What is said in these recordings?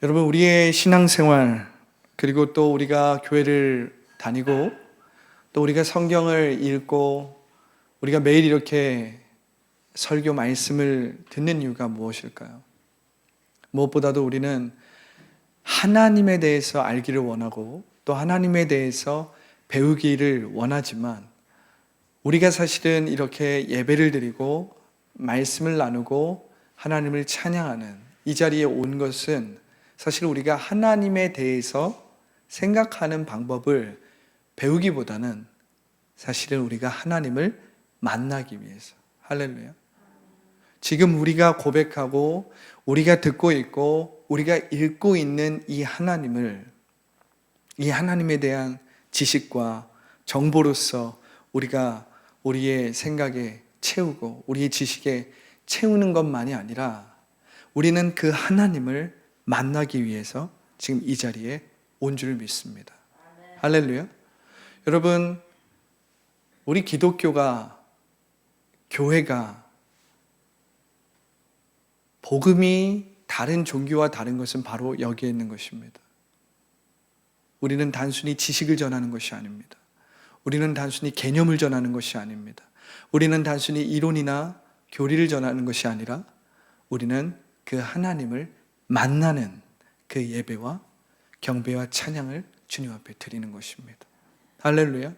여러분, 우리의 신앙생활, 그리고 또 우리가 교회를 다니고 또 우리가 성경을 읽고 우리가 매일 이렇게 설교 말씀을 듣는 이유가 무엇일까요? 무엇보다도 우리는 하나님에 대해서 알기를 원하고 또 하나님에 대해서 배우기를 원하지만, 우리가 사실은 이렇게 예배를 드리고 말씀을 나누고 하나님을 찬양하는 이 자리에 온 것은 사실 우리가 하나님에 대해서 생각하는 방법을 배우기보다는 사실은 우리가 하나님을 만나기 위해서. 할렐루야. 지금 우리가 고백하고 우리가 듣고 있고 우리가 읽고 있는 이 하나님을, 이 하나님에 대한 지식과 정보로서 우리가 우리의 생각에 채우고 우리의 지식에 채우는 것만이 아니라 우리는 그 하나님을 만나기 위해서 지금 이 자리에 온 줄 믿습니다. 할렐루야. 여러분, 우리 기독교가, 교회가, 복음이 다른 종교와 다른 것은 바로 여기에 있는 것입니다. 우리는 단순히 지식을 전하는 것이 아닙니다. 우리는 단순히 개념을 전하는 것이 아닙니다. 우리는 단순히 이론이나 교리를 전하는 것이 아니라 우리는 그 하나님을 만나는 그 예배와 경배와 찬양을 주님 앞에 드리는 것입니다. 할렐루야.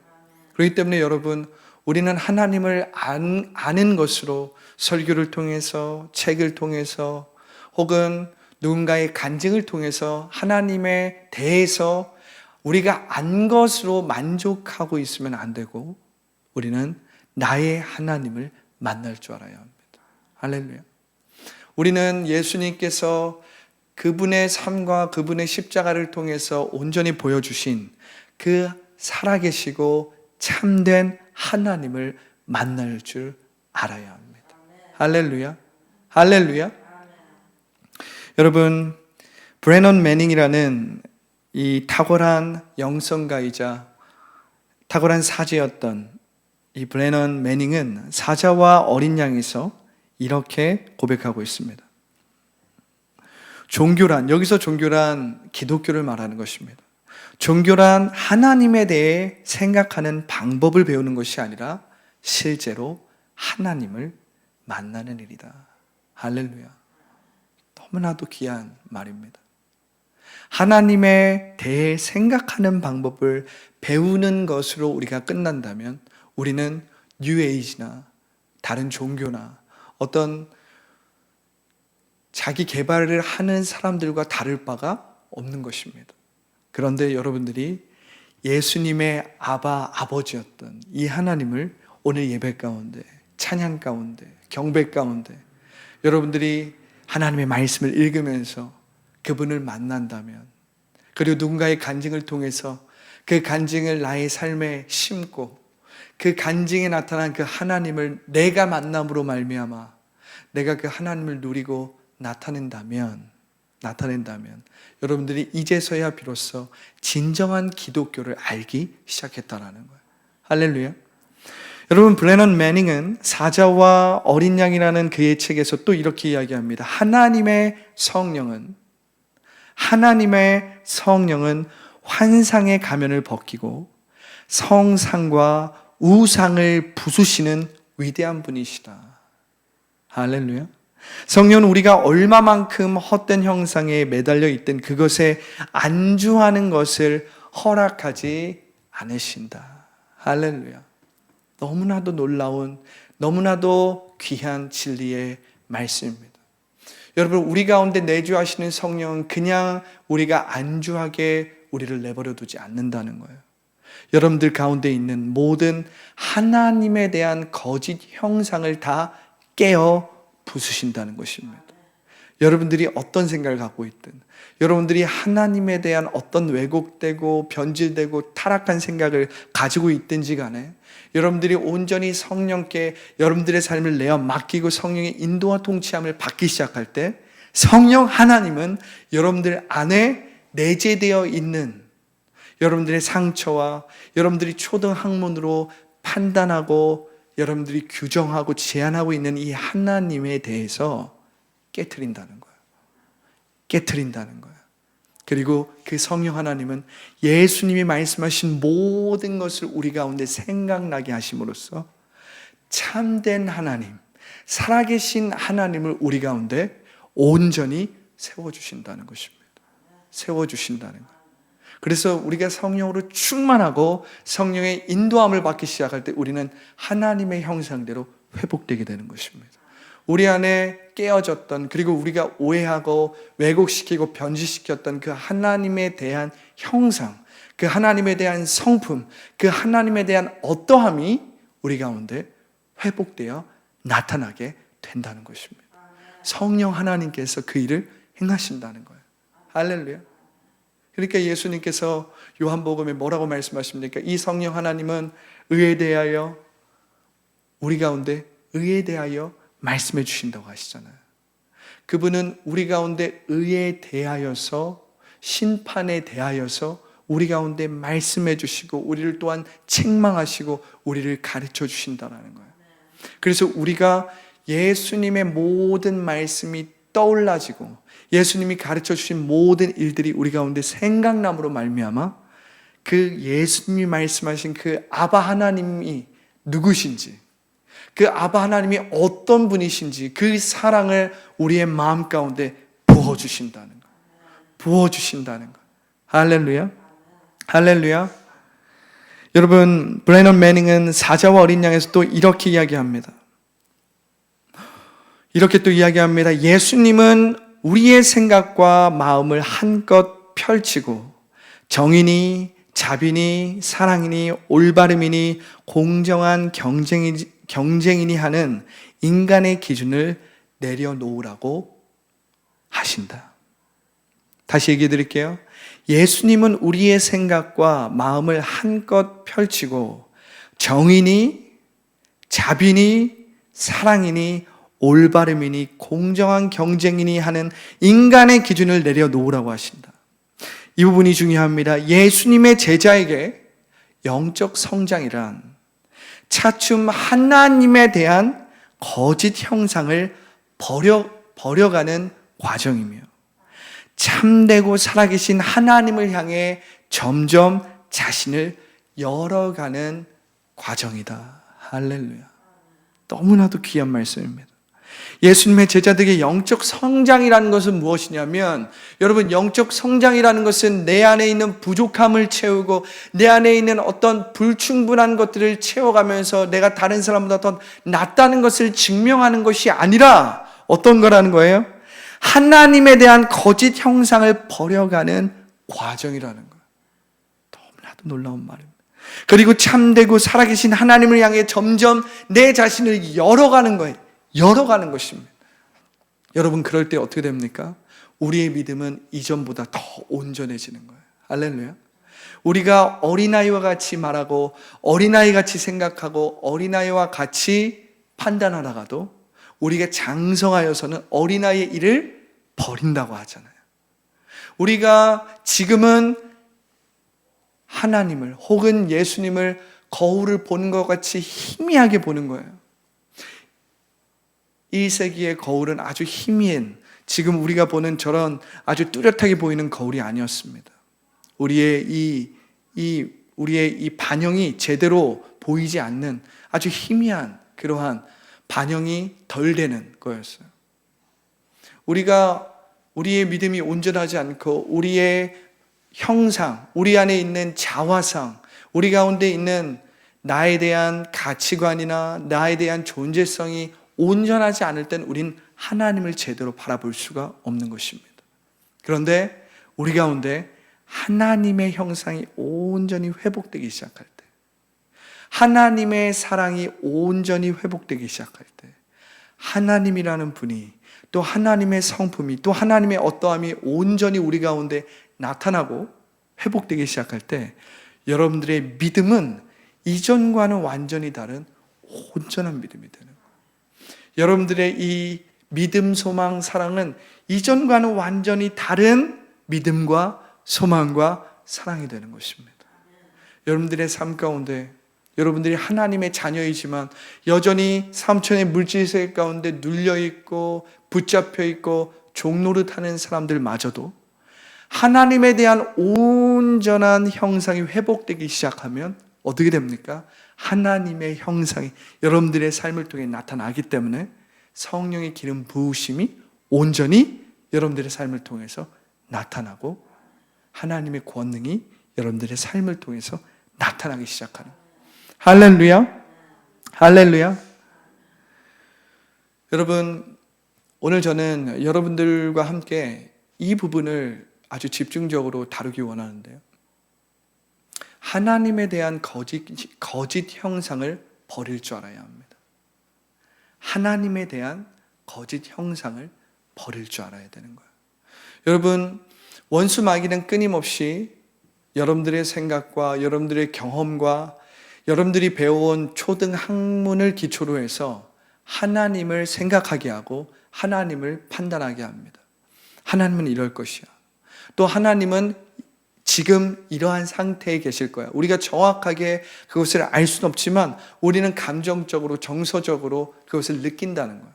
그렇기 때문에 여러분, 우리는 하나님을 아는 것으로 설교를 통해서, 책을 통해서, 혹은 누군가의 간증을 통해서 하나님에 대해서 우리가 안 것으로 만족하고 있으면 안 되고, 우리는 나의 하나님을 만날 줄 알아야 합니다. 할렐루야. 우리는 예수님께서 그분의 삶과 그분의 십자가를 통해서 온전히 보여주신 그 살아계시고 참된 하나님을 만날 줄 알아야 합니다. 할렐루야. 할렐루야. 여러분, 브래넌 매닝이라는 이 탁월한 영성가이자 탁월한 사제였던 이 브래넌 매닝은 사자와 어린 양에서 이렇게 고백하고 있습니다. 종교란, 여기서 종교란 기독교를 말하는 것입니다. 종교란 하나님에 대해 생각하는 방법을 배우는 것이 아니라 실제로 하나님을 만나는 일이다. 할렐루야. 너무나도 귀한 말입니다. 하나님에 대해 생각하는 방법을 배우는 것으로 우리가 끝난다면 우리는 뉴에이지나 다른 종교나 어떤 자기 개발을 하는 사람들과 다를 바가 없는 것입니다. 그런데 여러분들이 예수님의 아버지였던 이 하나님을 오늘 예배 가운데, 찬양 가운데, 경배 가운데 여러분들이 하나님의 말씀을 읽으면서 그분을 만난다면, 그리고 누군가의 간증을 통해서 그 간증을 나의 삶에 심고 그 간증에 나타난 그 하나님을 내가 만남으로 말미암아 내가 그 하나님을 누리고 나타낸다면 여러분들이 이제서야 비로소 진정한 기독교를 알기 시작했다라는 거예요. 할렐루야. 여러분, 브래넌 매닝은 사자와 어린 양이라는 그의 책에서 또 이렇게 이야기합니다. 하나님의 성령은 환상의 가면을 벗기고 성상과 우상을 부수시는 위대한 분이시다. 할렐루야. 성령은 우리가 얼마만큼 헛된 형상에 매달려 있든 그것에 안주하는 것을 허락하지 않으신다. 할렐루야. 너무나도 놀라운, 너무나도 귀한 진리의 말씀입니다. 여러분, 우리 가운데 내주하시는 성령은 그냥 우리가 안주하게 우리를 내버려 두지 않는다는 거예요. 여러분들 가운데 있는 모든 하나님에 대한 거짓 형상을 다 깨어 부수신다는 것입니다. 여러분들이 어떤 생각을 갖고 있든, 여러분들이 하나님에 대한 어떤 왜곡되고 변질되고 타락한 생각을 가지고 있든지 간에 여러분들이 온전히 성령께 여러분들의 삶을 내어 맡기고 성령의 인도와 통치함을 받기 시작할 때 성령 하나님은 여러분들 안에 내재되어 있는 여러분들의 상처와 여러분들이 초등학문으로 판단하고 여러분들이 규정하고 제한하고 있는 이 하나님에 대해서 깨트린다는 거예요. 깨트린다는 거예요. 그리고 그 성령 하나님은 예수님이 말씀하신 모든 것을 우리 가운데 생각나게 하심으로써 참된 하나님, 살아계신 하나님을 우리 가운데 온전히 세워주신다는 것입니다. 세워주신다는 것. 그래서 우리가 성령으로 충만하고 성령의 인도함을 받기 시작할 때 우리는 하나님의 형상대로 회복되게 되는 것입니다. 우리 안에 깨어졌던, 그리고 우리가 오해하고 왜곡시키고 변질시켰던 그 하나님에 대한 형상, 그 하나님에 대한 성품, 그 하나님에 대한 어떠함이 우리 가운데 회복되어 나타나게 된다는 것입니다. 성령 하나님께서 그 일을 행하신다는 거예요. 할렐루야. 그러니까 예수님께서 요한복음에 뭐라고 말씀하십니까? 이 성령 하나님은 의에 대하여, 우리 가운데 의에 대하여 말씀해 주신다고 하시잖아요. 그분은 우리 가운데 의에 대하여서, 심판에 대하여서 우리 가운데 말씀해 주시고 우리를 또한 책망하시고 우리를 가르쳐 주신다는 거예요. 그래서 우리가 예수님의 모든 말씀이 떠올라지고 예수님이 가르쳐 주신 모든 일들이 우리 가운데 생각남으로 말미암아 그 예수님이 말씀하신 그 아바 하나님이 누구신지, 그 아바 하나님이 어떤 분이신지 그 사랑을 우리의 마음 가운데 부어주신다는 것. 부어주신다는 것. 할렐루야. 할렐루야. 여러분, 브래넌 매닝은 사자와 어린 양에서 또 이렇게 이야기합니다. 이렇게 또 이야기합니다. 예수님은 우리의 생각과 마음을 한껏 펼치고 정의니 자비니 사랑이니 올바름이니 공정한 경쟁이니 하는 인간의 기준을 내려놓으라고 하신다. 다시 얘기해 드릴게요. 예수님은 우리의 생각과 마음을 한껏 펼치고 정의니 자비니 사랑이니 올바름이니 공정한 경쟁이니 하는 인간의 기준을 내려놓으라고 하신다. 이 부분이 중요합니다. 예수님의 제자에게 영적 성장이란 차츰 하나님에 대한 거짓 형상을 버려가는 과정이며 참되고 살아계신 하나님을 향해 점점 자신을 열어가는 과정이다. 할렐루야. 너무나도 귀한 말씀입니다. 예수님의 제자들에게 영적 성장이라는 것은 무엇이냐면, 여러분, 영적 성장이라는 것은 내 안에 있는 부족함을 채우고 내 안에 있는 어떤 불충분한 것들을 채워가면서 내가 다른 사람보다 더 낫다는 것을 증명하는 것이 아니라 어떤 거라는 거예요? 하나님에 대한 거짓 형상을 버려가는 과정이라는 거예요. 너무나도 놀라운 말입니다. 그리고 참되고 살아계신 하나님을 향해 점점 내 자신을 열어가는 거예요. 열어가는 것입니다. 여러분, 그럴 때 어떻게 됩니까? 우리의 믿음은 이전보다 더 온전해지는 거예요. 할렐루야. 우리가 어린아이와 같이 말하고 어린아이 같이 생각하고 어린아이와 같이 판단하다가도 우리가 장성하여서는 어린아이의 일을 버린다고 하잖아요. 우리가 지금은 하나님을 혹은 예수님을 거울을 보는 것 같이 희미하게 보는 거예요. 1세기의 거울은 아주 희미한, 지금 우리가 보는 저런 아주 뚜렷하게 보이는 거울이 아니었습니다. 우리의 이 반영이 제대로 보이지 않는 아주 희미한 그러한 반영이 덜 되는 거였어요. 우리가 우리의 믿음이 온전하지 않고 우리의 형상, 우리 안에 있는 자화상, 우리 가운데 있는 나에 대한 가치관이나 나에 대한 존재성이 온전하지 않을 땐 우린 하나님을 제대로 바라볼 수가 없는 것입니다. 그런데 우리 가운데 하나님의 형상이 온전히 회복되기 시작할 때, 하나님의 사랑이 온전히 회복되기 시작할 때, 하나님이라는 분이, 또 하나님의 성품이, 또 하나님의 어떠함이 온전히 우리 가운데 나타나고 회복되기 시작할 때 여러분들의 믿음은 이전과는 완전히 다른 온전한 믿음이 되는 거예요. 여러분들의 이 믿음, 소망, 사랑은 이전과는 완전히 다른 믿음과 소망과 사랑이 되는 것입니다. 여러분들의 삶 가운데 여러분들이 하나님의 자녀이지만 여전히 삼천의 물질세계 가운데 눌려있고 붙잡혀있고 종노릇하는 사람들마저도 하나님에 대한 온전한 형상이 회복되기 시작하면 어떻게 됩니까? 하나님의 형상이 여러분들의 삶을 통해 나타나기 때문에 성령의 기름 부으심이 온전히 여러분들의 삶을 통해서 나타나고 하나님의 권능이 여러분들의 삶을 통해서 나타나기 시작하는. 할렐루야. 할렐루야. 여러분, 오늘 저는 여러분들과 함께 이 부분을 아주 집중적으로 다루기 원하는데요. 하나님에 대한 거짓 형상을 버릴 줄 알아야 합니다. 하나님에 대한 거짓 형상을 버릴 줄 알아야 되는 거예요. 여러분, 원수 마귀는 끊임없이 여러분들의 생각과 여러분들의 경험과 여러분들이 배워온 초등 학문을 기초로 해서 하나님을 생각하게 하고 하나님을 판단하게 합니다. 하나님은 이럴 것이야. 또 하나님은 지금 이러한 상태에 계실 거야. 우리가 정확하게 그것을 알 수는 없지만 우리는 감정적으로, 정서적으로 그것을 느낀다는 거야.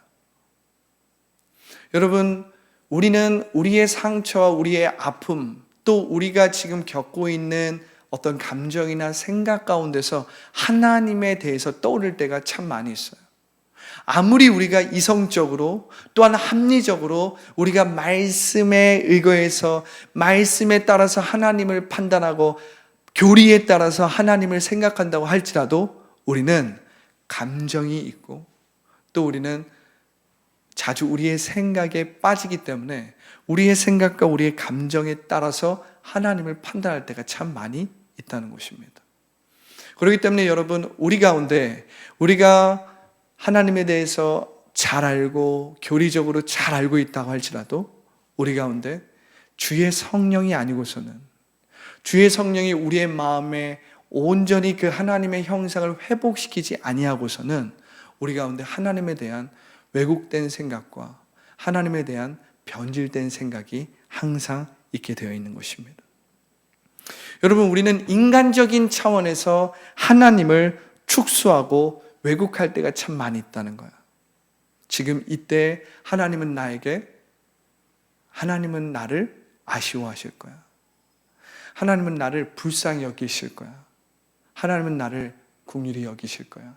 여러분, 우리는 우리의 상처와 우리의 아픔, 또 우리가 지금 겪고 있는 어떤 감정이나 생각 가운데서 하나님에 대해서 떠오를 때가 참 많이 있어요. 아무리 우리가 이성적으로 또한 합리적으로 우리가 말씀에 의거해서 말씀에 따라서 하나님을 판단하고 교리에 따라서 하나님을 생각한다고 할지라도 우리는 감정이 있고 또 우리는 자주 우리의 생각에 빠지기 때문에 우리의 생각과 우리의 감정에 따라서 하나님을 판단할 때가 참 많이 있다는 것입니다. 그렇기 때문에 여러분, 우리 가운데 우리가 하나님에 대해서 잘 알고 교리적으로 잘 알고 있다고 할지라도 우리 가운데 주의 성령이 아니고서는, 주의 성령이 우리의 마음에 온전히 그 하나님의 형상을 회복시키지 아니하고서는 우리 가운데 하나님에 대한 왜곡된 생각과 하나님에 대한 변질된 생각이 항상 있게 되어 있는 것입니다. 여러분, 우리는 인간적인 차원에서 하나님을 축소하고 왜곡할 때가 참 많이 있다는 거야. 지금 이때 하나님은 나를 아쉬워하실 거야. 하나님은 나를 불쌍히 여기실 거야. 하나님은 나를 긍휼히 여기실 거야.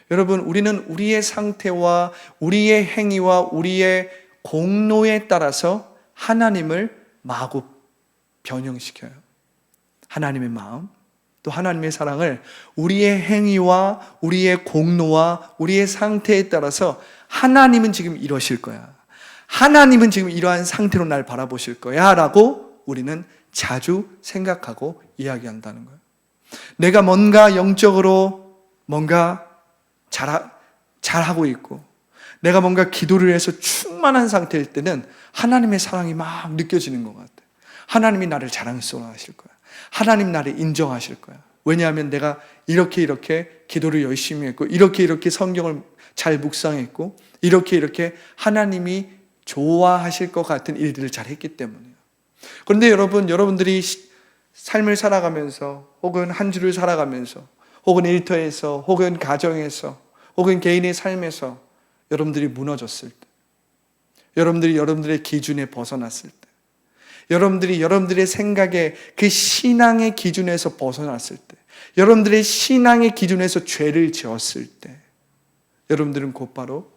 여러분, 우리는 우리의 상태와 우리의 행위와 우리의 공로에 따라서 하나님을 마구 변형시켜요. 하나님의 마음, 또 하나님의 사랑을 우리의 행위와 우리의 공로와 우리의 상태에 따라서 하나님은 지금 이러실 거야. 하나님은 지금 이러한 상태로 날 바라보실 거야 라고 우리는 자주 생각하고 이야기한다는 거예요. 내가 뭔가 영적으로 뭔가 잘하고 있고 내가 뭔가 기도를 해서 충만한 상태일 때는 하나님의 사랑이 막 느껴지는 것 같아. 하나님이 나를 자랑스러워 하실 거야. 하나님 나를 인정하실 거야. 왜냐하면 내가 이렇게 기도를 열심히 했고 이렇게 성경을 잘 묵상했고 이렇게 하나님이 좋아하실 것 같은 일들을 잘 했기 때문이에요. 그런데 여러분들이 삶을 살아가면서 혹은 한 주를 살아가면서 혹은 일터에서 혹은 가정에서 혹은 개인의 삶에서 여러분들이 무너졌을 때, 여러분들이 여러분들의 기준에 벗어났을 때, 여러분들이 여러분들의 생각에 그 신앙의 기준에서 벗어났을 때, 여러분들의 신앙의 기준에서 죄를 지었을 때 여러분들은 곧바로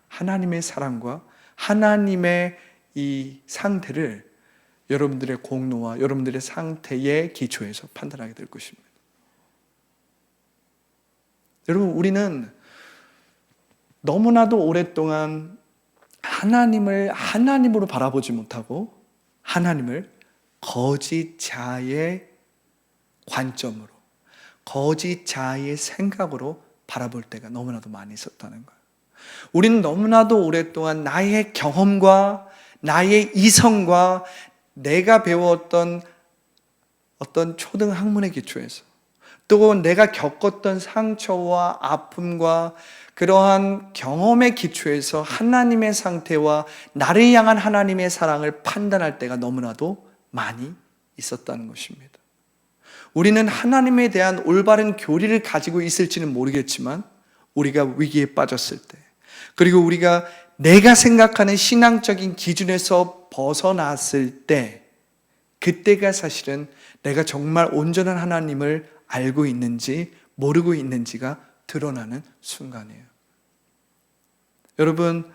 하나님의 사랑과 하나님의 이 상태를 여러분들의 공로와 여러분들의 상태의 기초에서 판단하게 될 것입니다. 여러분, 우리는 너무나도 오랫동안 하나님을 하나님으로 바라보지 못하고 하나님을 거짓 자의 관점으로, 거짓 자의 생각으로 바라볼 때가 너무나도 많이 있었다는 거예요. 우리는 너무나도 오랫동안 나의 경험과 나의 이성과 내가 배웠던 어떤 초등 학문의 기초에서 또 내가 겪었던 상처와 아픔과 그러한 경험의 기초에서 하나님의 상태와 나를 향한 하나님의 사랑을 판단할 때가 너무나도 많이 있었다는 것입니다. 우리는 하나님에 대한 올바른 교리를 가지고 있을지는 모르겠지만 우리가 위기에 빠졌을 때, 그리고 우리가 내가 생각하는 신앙적인 기준에서 벗어났을 때 그때가 사실은 내가 정말 온전한 하나님을 알고 있는지 모르고 있는지가 드러나는 순간이에요. 여러분,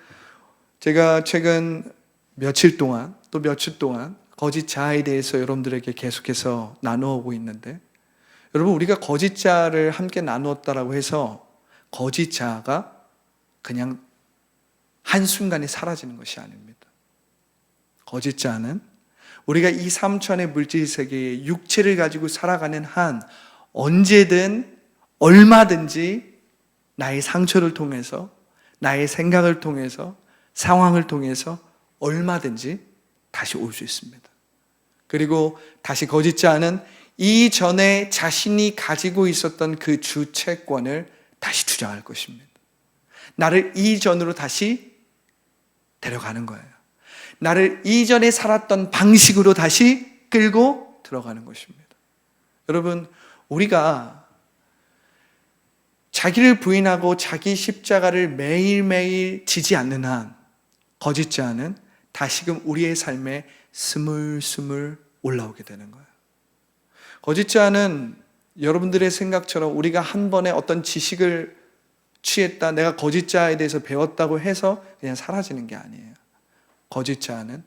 제가 최근 며칠 동안 또 며칠 동안 거짓 자아에 대해서 여러분들에게 계속해서 나누어오고 있는데, 여러분, 우리가 거짓 자아를 함께 나누었다라고 해서 거짓 자아가 그냥 한순간에 사라지는 것이 아닙니다. 거짓 자아는 우리가 이 삼천의 물질 세계에 육체를 가지고 살아가는 한 언제든 얼마든지 나의 상처를 통해서, 나의 생각을 통해서, 상황을 통해서 얼마든지 다시 올 수 있습니다. 그리고 다시 거짓 자아는 이전에 자신이 가지고 있었던 그 주체권을 다시 주장할 것입니다. 나를 이전으로 다시 데려가는 거예요. 나를 이전에 살았던 방식으로 다시 끌고 들어가는 것입니다. 여러분, 우리가 자기를 부인하고 자기 십자가를 매일매일 지지 않는 한 거짓 자아는 다시금 우리의 삶에 스물스물 올라오게 되는 거예요. 거짓 자아는 여러분들의 생각처럼 우리가 한 번에 어떤 지식을 취했다, 내가 거짓 자아에 대해서 배웠다고 해서 그냥 사라지는 게 아니에요. 거짓 자아는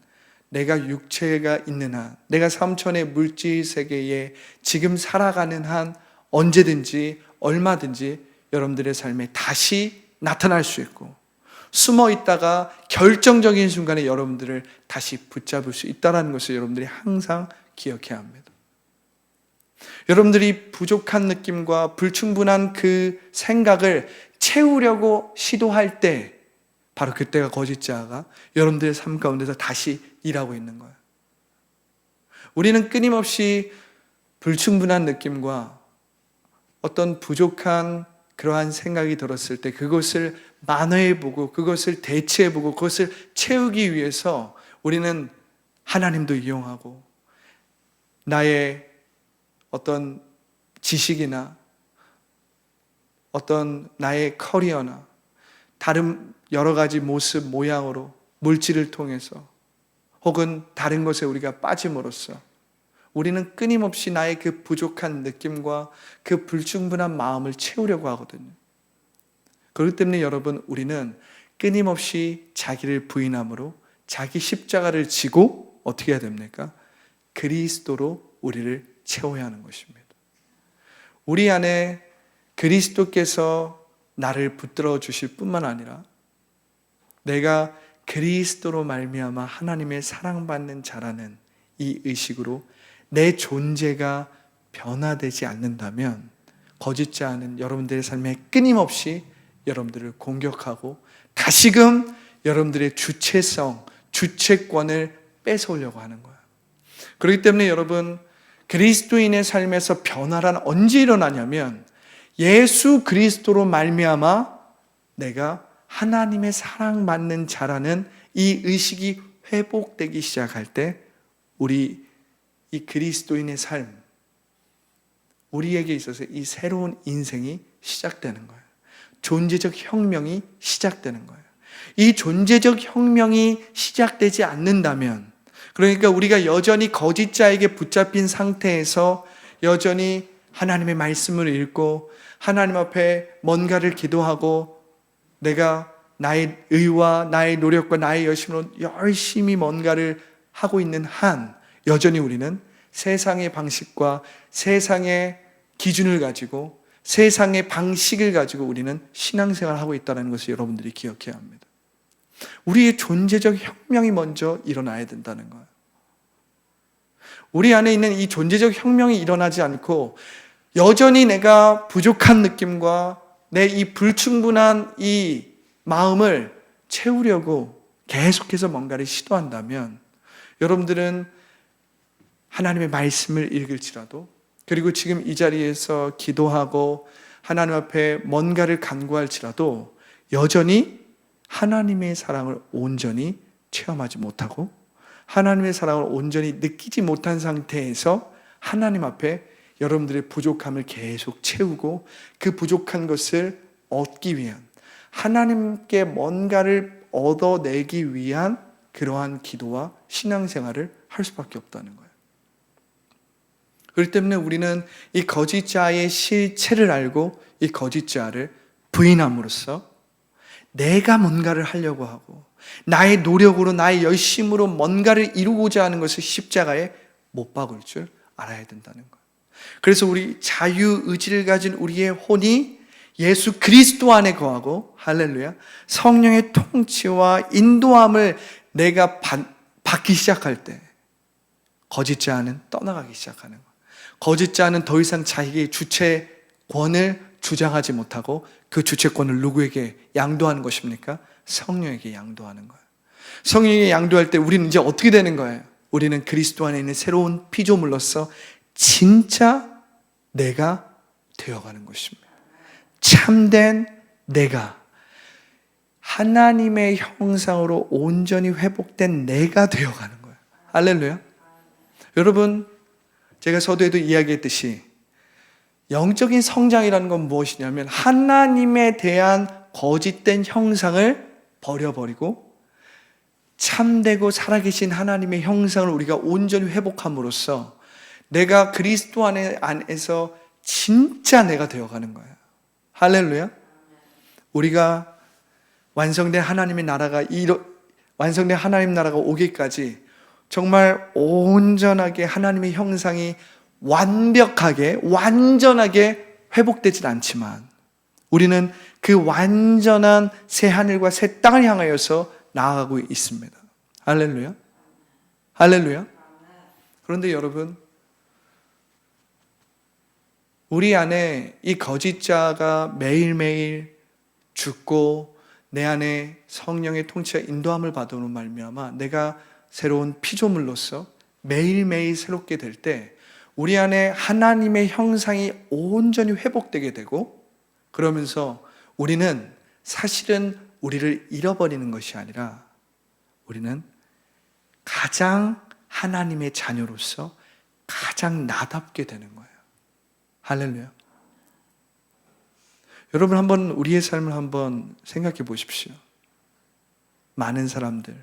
내가 육체가 있는 한, 내가 삼천의 물질 세계에 지금 살아가는 한 언제든지 얼마든지 여러분들의 삶에 다시 나타날 수 있고, 숨어 있다가 결정적인 순간에 여러분들을 다시 붙잡을 수 있다는 것을 여러분들이 항상 기억해야 합니다. 여러분들이 부족한 느낌과 불충분한 그 생각을 채우려고 시도할 때 바로 그때가 거짓 자아가 여러분들의 삶 가운데서 다시 일하고 있는 거예요. 우리는 끊임없이 불충분한 느낌과 어떤 부족한 그러한 생각이 들었을 때 그것을 만회해보고 그것을 대체해보고 그것을 채우기 위해서 우리는 하나님도 이용하고 나의 어떤 지식이나 어떤 나의 커리어나 다른 여러 가지 모습, 모양으로 물질을 통해서 혹은 다른 것에 우리가 빠짐으로써 우리는 끊임없이 나의 그 부족한 느낌과 그 불충분한 마음을 채우려고 하거든요. 그렇기 때문에 여러분, 우리는 끊임없이 자기를 부인함으로 자기 십자가를 지고 어떻게 해야 됩니까? 그리스도로 우리를 채워야 하는 것입니다. 우리 안에 그리스도께서 나를 붙들어 주실 뿐만 아니라 내가 그리스도로 말미암아 하나님의 사랑받는 자라는 이 의식으로 내 존재가 변화되지 않는다면 거짓 자아는 여러분들의 삶에 끊임없이 여러분들을 공격하고 다시금 여러분들의 주체성, 주체권을 뺏어오려고 하는 거예요. 그렇기 때문에 여러분, 그리스도인의 삶에서 변화란 언제 일어나냐면 예수 그리스도로 말미암아 내가 하나님의 사랑받는 자라는 이 의식이 회복되기 시작할 때 우리 이 그리스도인의 삶, 우리에게 있어서 이 새로운 인생이 시작되는 거예요. 존재적 혁명이 시작되는 거예요. 이 존재적 혁명이 시작되지 않는다면, 그러니까 우리가 여전히 거짓 자에게 붙잡힌 상태에서 여전히 하나님의 말씀을 읽고 하나님 앞에 뭔가를 기도하고 내가 나의 의와 나의 노력과 나의 열심으로 열심히 뭔가를 하고 있는 한 여전히 우리는 세상의 방식과 세상의 기준을 가지고 세상의 방식을 가지고 우리는 신앙생활을 하고 있다는 것을 여러분들이 기억해야 합니다. 우리의 존재적 혁명이 먼저 일어나야 된다는 거예요. 우리 안에 있는 이 존재적 혁명이 일어나지 않고 여전히 내가 부족한 느낌과 내 이 불충분한 이 마음을 채우려고 계속해서 뭔가를 시도한다면 여러분들은 하나님의 말씀을 읽을지라도 그리고 지금 이 자리에서 기도하고 하나님 앞에 뭔가를 간구할지라도 여전히 하나님의 사랑을 온전히 체험하지 못하고 하나님의 사랑을 온전히 느끼지 못한 상태에서 하나님 앞에 여러분들의 부족함을 계속 채우고 그 부족한 것을 얻기 위한 하나님께 뭔가를 얻어내기 위한 그러한 기도와 신앙생활을 할 수밖에 없다는 거예요. 그렇기 때문에 우리는 이 거짓 자의 실체를 알고 이 거짓 자를 부인함으로써 내가 뭔가를 하려고 하고 나의 노력으로 나의 열심으로 뭔가를 이루고자 하는 것을 십자가에 못 박을 줄 알아야 된다는 거예요. 그래서 우리 자유의지를 가진 우리의 혼이 예수 그리스도 안에 거하고, 할렐루야, 성령의 통치와 인도함을 내가 받기 시작할 때 거짓 자는 떠나가기 시작하는 거예요. 거짓 자는 더 이상 자기의 주체권을 주장하지 못하고 그 주체권을 누구에게 양도하는 것입니까? 성령에게 양도하는 거예요. 성령에게 양도할 때 우리는 이제 어떻게 되는 거예요? 우리는 그리스도 안에 있는 새로운 피조물로서 진짜 내가 되어가는 것입니다. 참된 내가, 하나님의 형상으로 온전히 회복된 내가 되어가는 거예요. 할렐루야. 여러분, 제가 서두에도 이야기했듯이 영적인 성장이라는 건 무엇이냐면 하나님에 대한 거짓된 형상을 버려버리고 참되고 살아계신 하나님의 형상을 우리가 온전히 회복함으로써 내가 그리스도 안에서 진짜 내가 되어가는 거예요. 할렐루야. 우리가 완성된 하나님의 나라가 완성된 하나님 나라가 오기까지 정말 온전하게 하나님의 형상이 완벽하게 완전하게 회복되진 않지만 우리는 그 완전한 새 하늘과 새 땅을 향하여서 나아가고 있습니다. 할렐루야. 할렐루야. 그런데 여러분, 우리 안에 이 거짓 자가 매일매일 죽고 내 안에 성령의 통치와 인도함을 받으로 말미암아 내가 새로운 피조물로서 매일매일 새롭게 될 때 우리 안에 하나님의 형상이 온전히 회복되게 되고, 그러면서 우리는 사실은 우리를 잃어버리는 것이 아니라 우리는 가장 하나님의 자녀로서 가장 나답게 되는 거예요. 할렐루야. 여러분, 한번 우리의 삶을 한번 생각해 보십시오. 많은 사람들,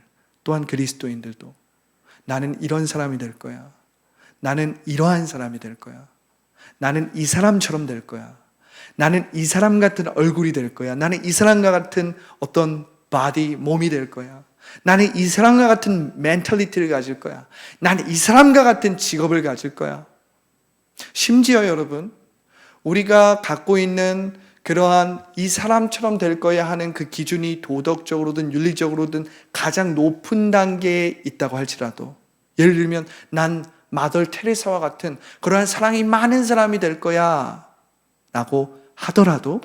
또한 그리스도인들도 나는 이런 사람이 될 거야. 나는 이러한 사람이 될 거야. 나는 이 사람처럼 될 거야. 나는 이 사람 같은 얼굴이 될 거야. 나는 이 사람과 같은 어떤 몸이 될 거야. 나는 이 사람과 같은 멘탈리티를 가질 거야. 나는 이 사람과 같은 직업을 가질 거야. 심지어 여러분, 우리가 갖고 있는 그러한 이 사람처럼 될 거야 하는 그 기준이 도덕적으로든 윤리적으로든 가장 높은 단계에 있다고 할지라도, 예를 들면 난 마더 테레사와 같은 그러한 사랑이 많은 사람이 될 거야 라고 하더라도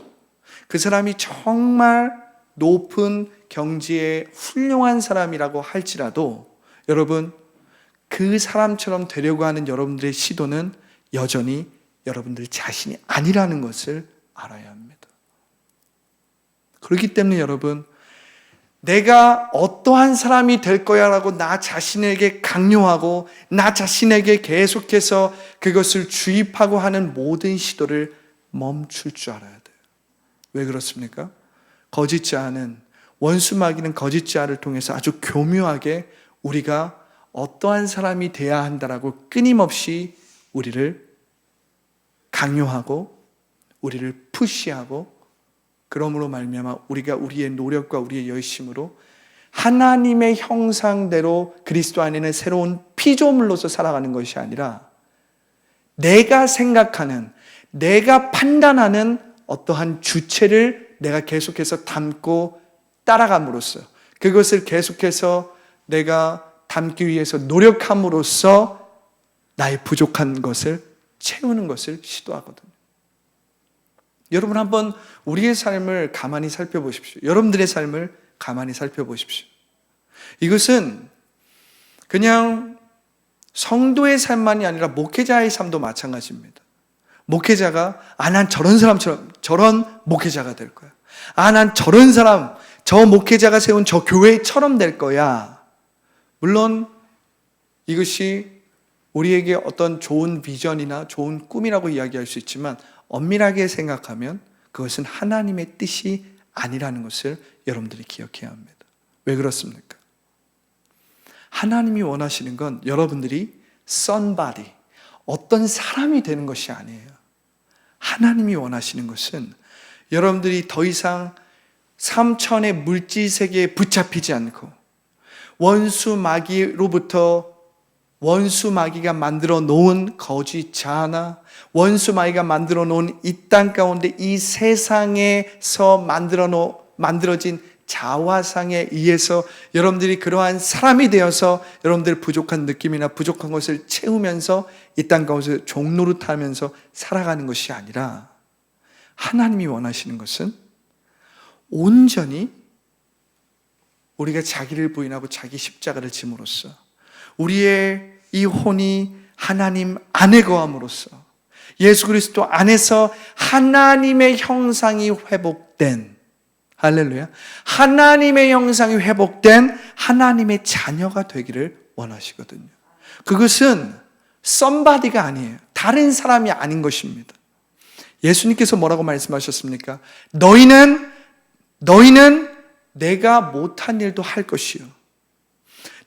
그 사람이 정말 높은 경지에 훌륭한 사람이라고 할지라도 여러분, 그 사람처럼 되려고 하는 여러분들의 시도는 여전히 여러분들 자신이 아니라는 것을 알아야 합니다. 그렇기 때문에 여러분, 내가 어떠한 사람이 될 거야 라고 나 자신에게 강요하고 나 자신에게 계속해서 그것을 주입하고 하는 모든 시도를 멈출 줄 알아야 돼요. 왜 그렇습니까? 거짓 자는, 원수 마귀는 거짓 자를 통해서 아주 교묘하게 우리가 어떠한 사람이 돼야 한다라고 끊임없이 우리를 강요하고 우리를 푸시하고, 그러므로 말미암아 우리가 우리의 노력과 우리의 열심으로 하나님의 형상대로 그리스도 안에는 새로운 피조물로서 살아가는 것이 아니라 내가 생각하는, 내가 판단하는 어떠한 주체를 내가 계속해서 담고 따라감으로써, 그것을 계속해서 내가 담기 위해서 노력함으로써 나의 부족한 것을 채우는 것을 시도하거든요. 여러분, 한번 우리의 삶을 가만히 살펴보십시오. 여러분들의 삶을 가만히 살펴보십시오. 이것은 그냥 성도의 삶만이 아니라 목회자의 삶도 마찬가지입니다. 목회자가 난 저런 사람처럼 저런 목회자가 될 거야. 난 저런 사람, 저 목회자가 세운 저 교회처럼 될 거야. 물론 이것이 우리에게 어떤 좋은 비전이나 좋은 꿈이라고 이야기할 수 있지만 엄밀하게 생각하면 그것은 하나님의 뜻이 아니라는 것을 여러분들이 기억해야 합니다. 왜 그렇습니까? 하나님이 원하시는 건 여러분들이 somebody, 어떤 사람이 되는 것이 아니에요. 하나님이 원하시는 것은 여러분들이 더 이상 삼천의 물질 세계에 붙잡히지 않고 원수 마귀가 만들어 놓은 거짓 자아나 원수 마귀가 만들어 놓은 이 땅 가운데 이 세상에서 만들어진 자화상에 의해서 여러분들이 그러한 사람이 되어서 여러분들 부족한 느낌이나 부족한 것을 채우면서 이 땅 가운데 종노릇하면서 살아가는 것이 아니라 하나님이 원하시는 것은 온전히 우리가 자기를 부인하고 자기 십자가를 짐으로써 우리의 이 혼이 하나님 안에 거함으로써 예수 그리스도 안에서 하나님의 형상이 회복된, 할렐루야, 하나님의 형상이 회복된 하나님의 자녀가 되기를 원하시거든요. 그것은 somebody가 아니에요. 다른 사람이 아닌 것입니다. 예수님께서 뭐라고 말씀하셨습니까? 너희는 내가 못한 일도 할 것이요,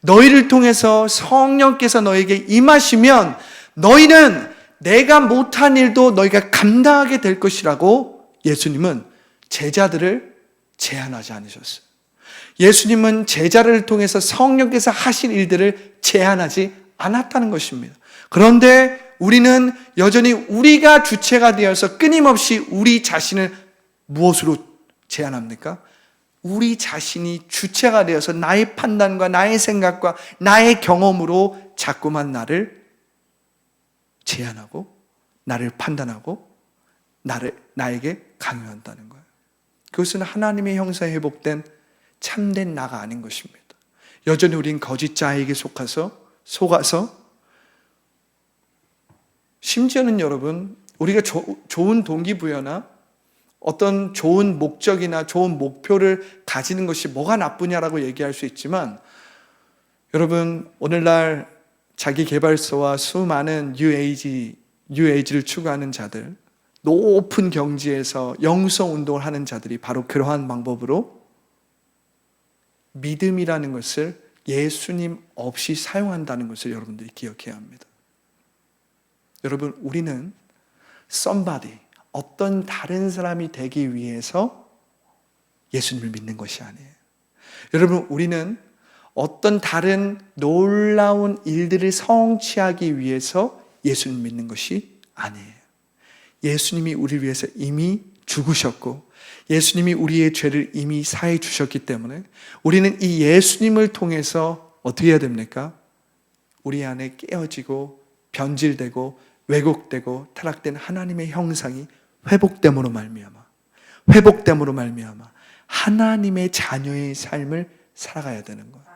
너희를 통해서 성령께서 너에게 임하시면 너희는 내가 못한 일도 너희가 감당하게 될 것이라고 예수님은 제자들을 제한하지 않으셨어요. 예수님은 제자를 통해서 성령께서 하실 일들을 제한하지 않았다는 것입니다. 그런데 우리는 여전히 우리가 주체가 되어서 끊임없이 우리 자신을 무엇으로 제한합니까? 우리 자신이 주체가 되어서 나의 판단과 나의 생각과 나의 경험으로 자꾸만 나를 제한하고 나를 판단하고 나에게 강요한다는 거예요. 그것은 하나님의 형상에 회복된 참된 나가 아닌 것입니다. 여전히 우린 거짓 자에게 속아서 심지어는 여러분, 우리가 좋은 동기부여나 어떤 좋은 목적이나 좋은 목표를 가지는 것이 뭐가 나쁘냐라고 얘기할 수 있지만, 여러분, 오늘날 자기개발서와 수많은 뉴에이지를 추구하는 자들, 높은 경지에서 영성 운동을 하는 자들이 바로 그러한 방법으로 믿음이라는 것을 예수님 없이 사용한다는 것을 여러분들이 기억해야 합니다. 여러분, 우리는 somebody, 어떤 다른 사람이 되기 위해서 예수님을 믿는 것이 아니에요. 여러분, 우리는 어떤 다른 놀라운 일들을 성취하기 위해서 예수님을 믿는 것이 아니에요. 예수님이 우리를 위해서 이미 죽으셨고 예수님이 우리의 죄를 이미 사해 주셨기 때문에 우리는 이 예수님을 통해서 어떻게 해야 됩니까? 우리 안에 깨어지고 변질되고 왜곡되고 타락된 하나님의 형상이 회복됨으로 말미암아 하나님의 자녀의 삶을 살아가야 되는 거예요.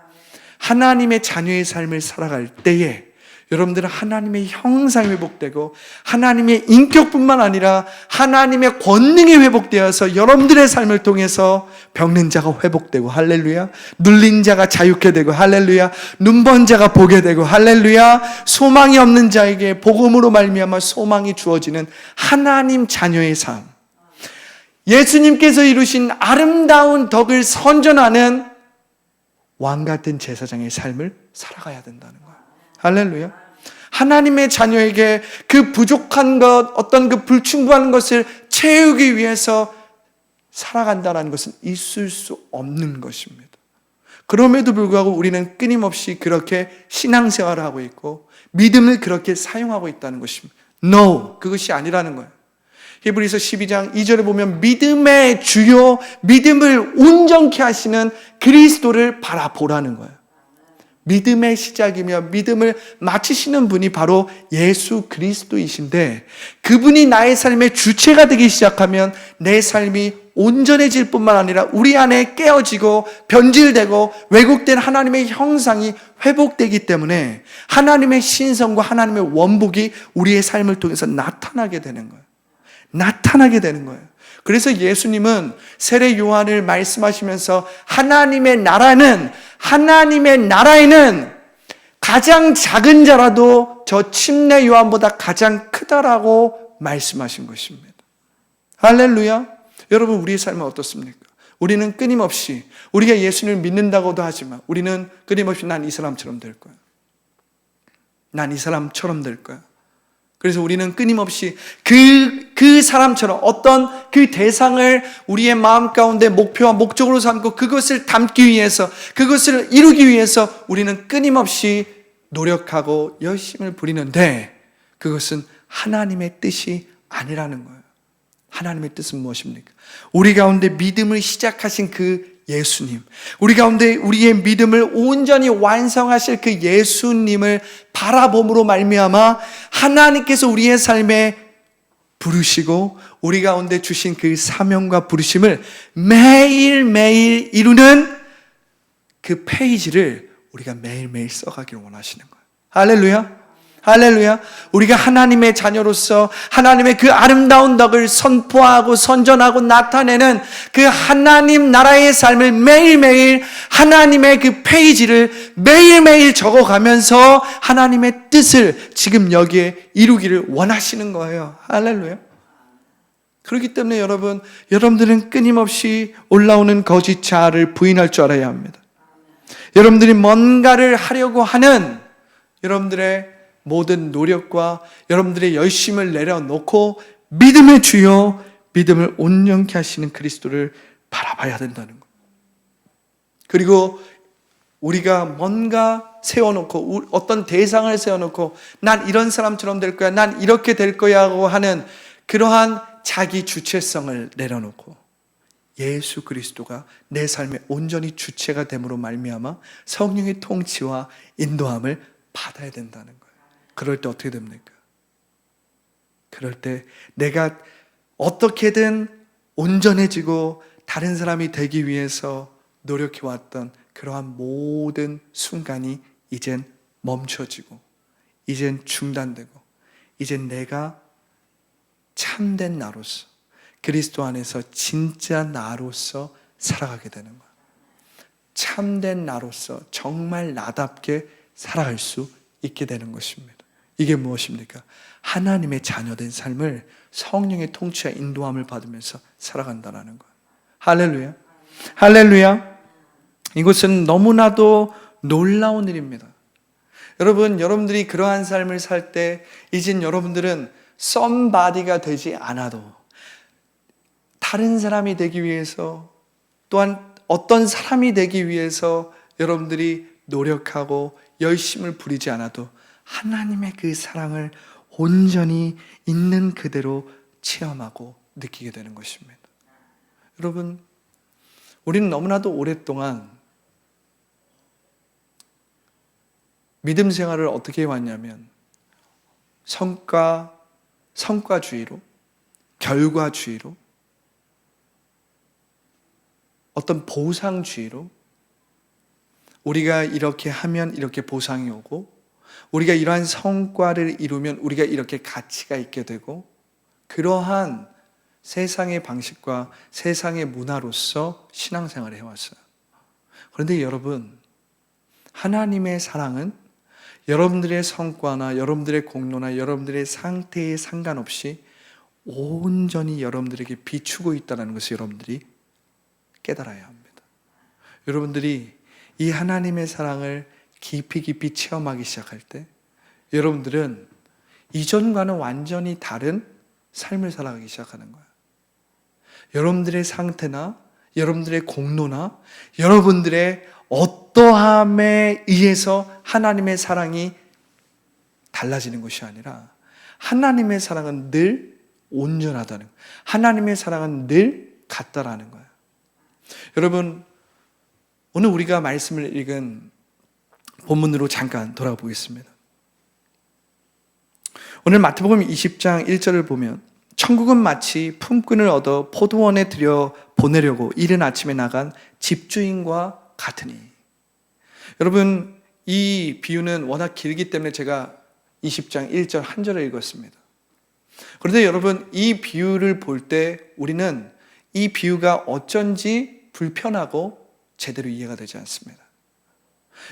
하나님의 자녀의 삶을 살아갈 때에 여러분들은 하나님의 형상이 회복되고 하나님의 인격뿐만 아니라 하나님의 권능이 회복되어서 여러분들의 삶을 통해서 병든 자가 회복되고 할렐루야, 눌린 자가 자유케 되고 할렐루야, 눈먼 자가 보게 되고 할렐루야, 소망이 없는 자에게 복음으로 말미암아 소망이 주어지는 하나님 자녀의 삶, 예수님께서 이루신 아름다운 덕을 선전하는 왕같은 제사장의 삶을 살아가야 된다는 거예요. 할렐루야. 하나님의 자녀에게 그 부족한 것, 어떤 그 불충분한 것을 채우기 위해서 살아간다는 것은 있을 수 없는 것입니다. 그럼에도 불구하고 우리는 끊임없이 그렇게 신앙생활을 하고 있고 믿음을 그렇게 사용하고 있다는 것입니다. No, 그것이 아니라는 거예요. 히브리서 12장 2절에 보면 믿음의 주요, 믿음을 온전케 하시는 그리스도를 바라보라는 거예요. 믿음의 시작이며 믿음을 마치시는 분이 바로 예수 그리스도이신데, 그분이 나의 삶의 주체가 되기 시작하면 내 삶이 온전해질 뿐만 아니라 우리 안에 깨어지고 변질되고 왜곡된 하나님의 형상이 회복되기 때문에 하나님의 신성과 하나님의 원복이 우리의 삶을 통해서 나타나게 되는 거예요. 그래서 예수님은 세례 요한을 말씀하시면서 하나님의 나라에는 가장 작은 자라도 저 침례 요한보다 가장 크다라고 말씀하신 것입니다. 할렐루야. 여러분, 우리의 삶은 어떻습니까? 우리는 끊임없이 우리가 예수님을 믿는다고도 하지만 우리는 끊임없이 난 이 사람처럼 될 거야. 그래서 우리는 끊임없이 그 사람처럼 어떤 그 대상을 우리의 마음 가운데 목표와 목적으로 삼고 그것을 담기 위해서, 그것을 이루기 위해서 우리는 끊임없이 노력하고 열심을 부리는데 그것은 하나님의 뜻이 아니라는 거예요. 하나님의 뜻은 무엇입니까? 우리 가운데 믿음을 시작하신 그 예수님, 우리 가운데 우리의 믿음을 온전히 완성하실 그 예수님을 바라봄으로 말미암아 하나님께서 우리의 삶에 부르시고 우리 가운데 주신 그 사명과 부르심을 매일매일 이루는 그 페이지를 우리가 매일매일 써가기를 원하시는 거예요. 할렐루야. 할렐루야. 우리가 하나님의 자녀로서 하나님의 그 아름다운 덕을 선포하고 선전하고 나타내는 그 하나님 나라의 삶을 매일매일 하나님의 그 페이지를 매일매일 적어가면서 하나님의 뜻을 지금 여기에 이루기를 원하시는 거예요. 할렐루야. 그렇기 때문에 여러분들은 끊임없이 올라오는 거짓 자아를 부인할 줄 알아야 합니다. 여러분들이 뭔가를 하려고 하는 여러분들의 모든 노력과 여러분들의 열심을 내려놓고 믿음의 주요, 믿음을 온전케 하시는 그리스도를 바라봐야 된다는 것. 그리고 우리가 뭔가 세워놓고 어떤 대상을 세워놓고 난 이런 사람처럼 될 거야, 난 이렇게 될 거야 하고 하는 그러한 자기 주체성을 내려놓고 예수 그리스도가 내 삶의 온전히 주체가 됨으로 말미암아 성령의 통치와 인도함을 받아야 된다는 거예요. 그럴 때 어떻게 됩니까? 그럴 때 내가 어떻게든 온전해지고 다른 사람이 되기 위해서 노력해왔던 그러한 모든 순간이 이젠 멈춰지고 이젠 중단되고 이젠 내가 참된 나로서 그리스도 안에서 진짜 나로서 살아가게 되는 거예요. 참된 나로서 정말 나답게 살아갈 수 있게 되는 것입니다. 이게 무엇입니까? 하나님의 자녀된 삶을 성령의 통치와 인도함을 받으면서 살아간다는 거예요. 할렐루야. 할렐루야. 이것은 너무나도 놀라운 일입니다. 여러분들이 그러한 삶을 살 때 이젠 여러분들은 somebody가 되지 않아도 다른 사람이 되기 위해서 또한 어떤 사람이 되기 위해서 여러분들이 노력하고 열심을 부리지 않아도 하나님의 그 사랑을 온전히 있는 그대로 체험하고 느끼게 되는 것입니다. 여러분, 우리는 너무나도 오랫동안 믿음 생활을 어떻게 해왔냐면 성과주의로, 결과주의로, 어떤 보상주의로 우리가 이렇게 하면 이렇게 보상이 오고 우리가 이러한 성과를 이루면 우리가 이렇게 가치가 있게 되고 그러한 세상의 방식과 세상의 문화로서 신앙생활을 해왔어요. 그런데 여러분, 하나님의 사랑은 여러분들의 성과나 여러분들의 공로나 여러분들의 상태에 상관없이 온전히 여러분들에게 비추고 있다는 것을 여러분들이 깨달아야 합니다. 여러분들이 이 하나님의 사랑을 깊이 체험하기 시작할 때 여러분들은 이전과는 완전히 다른 삶을 살아가기 시작하는 거예요. 여러분들의 상태나 여러분들의 공로나 여러분들의 어떠함에 의해서 하나님의 사랑이 달라지는 것이 아니라 하나님의 사랑은 늘 온전하다는 거예요. 하나님의 사랑은 늘 같다라는 거예요. 여러분, 오늘 우리가 말씀을 읽은 본문으로 잠깐 돌아가 보겠습니다. 오늘 마태복음 20장 1절을 보면 천국은 마치 품꾼을 얻어 포도원에 들여 보내려고 이른 아침에 나간 집주인과 같으니. 여러분, 이 비유는 워낙 길기 때문에 제가 20장 1절 한 절을 읽었습니다. 그런데 여러분, 이 비유를 볼 때 우리는 이 비유가 어쩐지 불편하고 제대로 이해가 되지 않습니다.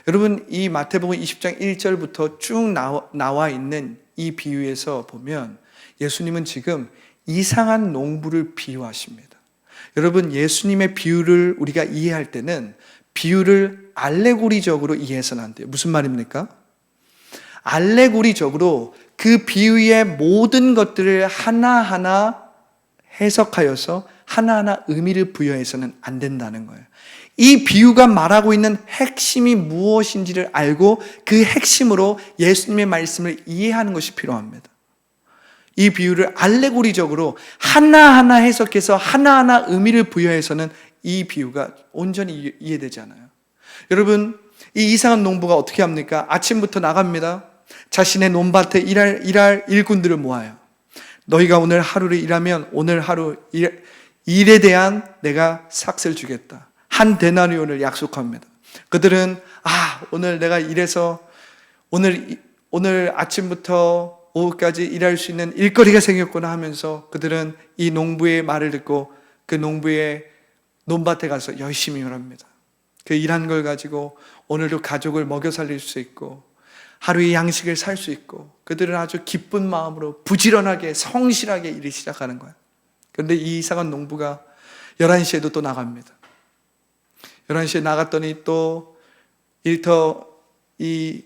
여러분, 이 마태복음 20장 1절부터 쭉 나와 있는 이 비유에서 보면 예수님은 지금 이상한 농부를 비유하십니다. 여러분, 예수님의 비유를 우리가 이해할 때는 비유를 알레고리적으로 이해해서는 안 돼요. 무슨 말입니까? 알레고리적으로 그 비유의 모든 것들을 하나하나 해석하여서 하나하나 의미를 부여해서는 안 된다는 거예요. 이 비유가 말하고 있는 핵심이 무엇인지를 알고 그 핵심으로 예수님의 말씀을 이해하는 것이 필요합니다. 이 비유를 알레고리적으로 하나하나 해석해서 하나하나 의미를 부여해서는 이 비유가 온전히 이해되지 않아요. 여러분, 이 이상한 농부가 어떻게 합니까? 아침부터 나갑니다. 자신의 논밭에 일할 일꾼들을 모아요. 너희가 오늘 하루를 일하면 오늘 하루 일에 대한 내가 삭스를 주겠다. 한 데나리온을 약속합니다. 그들은 오늘 내가 일해서 오늘 아침부터 오후까지 일할 수 있는 일거리가 생겼구나 하면서 그들은 이 농부의 말을 듣고 그 농부의 논밭에 가서 열심히 일합니다. 그 일한 걸 가지고 오늘도 가족을 먹여 살릴 수 있고 하루의 양식을 살 수 있고 그들은 아주 기쁜 마음으로 부지런하게 성실하게 일을 시작하는 거예요. 그런데 이 이상한 농부가 11시에도 또 나갑니다. 11시에 나갔더니 또 일터 이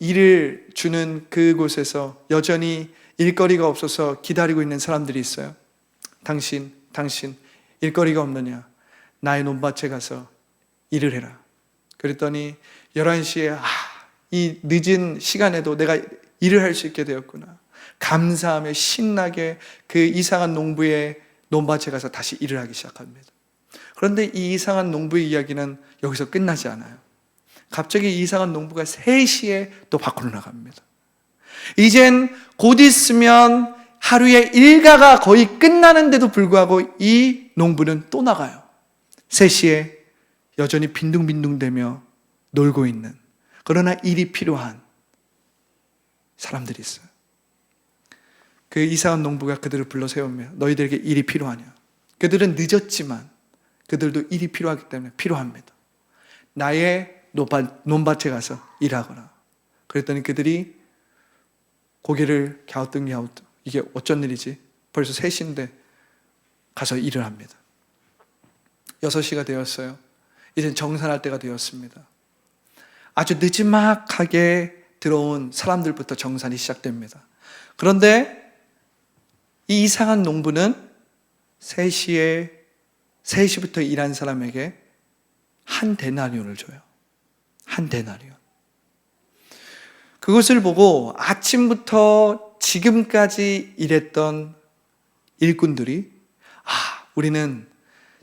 일을 주는 그곳에서 여전히 일거리가 없어서 기다리고 있는 사람들이 있어요. 당신 일거리가 없느냐? 나의 논밭에 가서 일을 해라. 그랬더니 11시에 이 늦은 시간에도 내가 일을 할 수 있게 되었구나. 감사하며 신나게 그 이상한 농부의 논밭에 가서 다시 일을 하기 시작합니다. 그런데 이 이상한 농부의 이야기는 여기서 끝나지 않아요. 갑자기 이 이상한 농부가 3시에 또 밖으로 나갑니다. 이젠 곧 있으면 하루의 일과가 거의 끝나는데도 불구하고 이 농부는 또 나가요. 3시에 여전히 빈둥빈둥대며 놀고 있는, 그러나 일이 필요한 사람들이 있어요. 그 이상한 농부가 그들을 불러 세우며 너희들에게 일이 필요하냐? 그들은 늦었지만 그들도 일이 필요하기 때문에 필요합니다. 나의 논밭에 가서 일하거라. 그랬더니 그들이 고개를 갸우뚱 이게 어쩐 일이지? 벌써 3시인데 가서 일을 합니다. 6시가 되었어요. 이젠 정산할 때가 되었습니다. 아주 느지막하게 들어온 사람들부터 정산이 시작됩니다. 그런데 이 이상한 농부는 3시부터 일한 사람에게 한 데나리온을 줘요. 한 데나리온. 그것을 보고 아침부터 지금까지 일했던 일꾼들이 우리는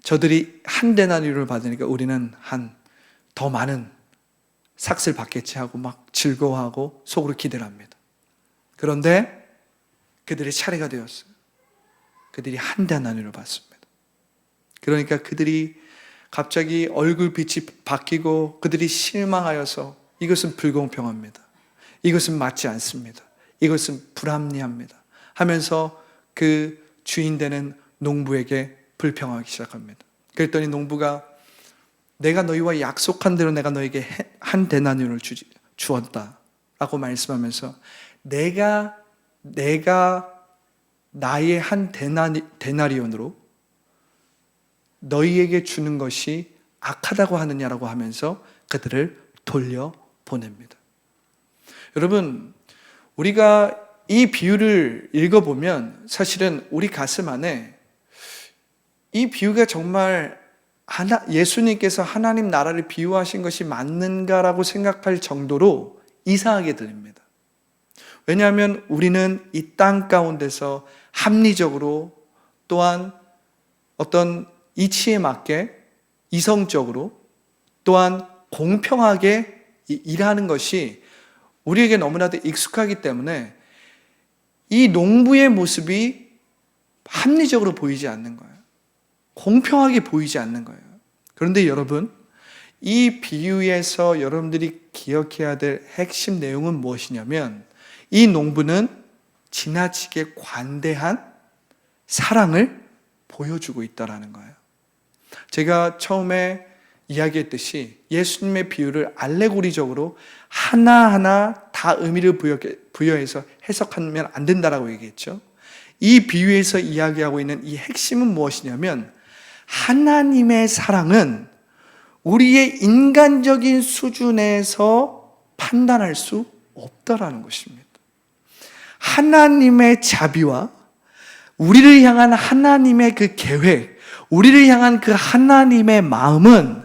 저들이 한 데나리온을 받으니까 우리는 더 많은 삭스를 받겠지 하고 막 즐거워하고 속으로 기대를 합니다. 그런데 그들의 차례가 되었어요. 그들이 한 데나리온을 받습니다. 그러니까 그들이 갑자기 얼굴빛이 바뀌고 그들이 실망하여서 이것은 불공평합니다. 이것은 맞지 않습니다. 이것은 불합리합니다. 하면서 그 주인 되는 농부에게 불평하기 시작합니다. 그랬더니 농부가 내가 너희와 약속한 대로 내가 너에게 한 데나리온을 주었다 라고 말씀하면서 내가 나의 한 데나리온으로 너희에게 주는 것이 악하다고 하느냐라고 하면서 그들을 돌려보냅니다. 여러분, 우리가 이 비유를 읽어보면 사실은 우리 가슴 안에 이 비유가 정말 예수님께서 하나님 나라를 비유하신 것이 맞는가라고 생각할 정도로 이상하게 들립니다. 왜냐하면 우리는 이 땅 가운데서 합리적으로 또한 어떤 이치에 맞게 이성적으로 또한 공평하게 일하는 것이 우리에게 너무나도 익숙하기 때문에 이 농부의 모습이 합리적으로 보이지 않는 거예요. 공평하게 보이지 않는 거예요. 그런데 여러분, 이 비유에서 여러분들이 기억해야 될 핵심 내용은 무엇이냐면 이 농부는 지나치게 관대한 사랑을 보여주고 있다는 거예요. 제가 처음에 이야기했듯이 예수님의 비유를 알레고리적으로 하나하나 다 의미를 부여해서 해석하면 안 된다라고 얘기했죠. 이 비유에서 이야기하고 있는 이 핵심은 무엇이냐면 하나님의 사랑은 우리의 인간적인 수준에서 판단할 수 없다라는 것입니다. 하나님의 자비와 우리를 향한 하나님의 그 계획, 우리를 향한 그 하나님의 마음은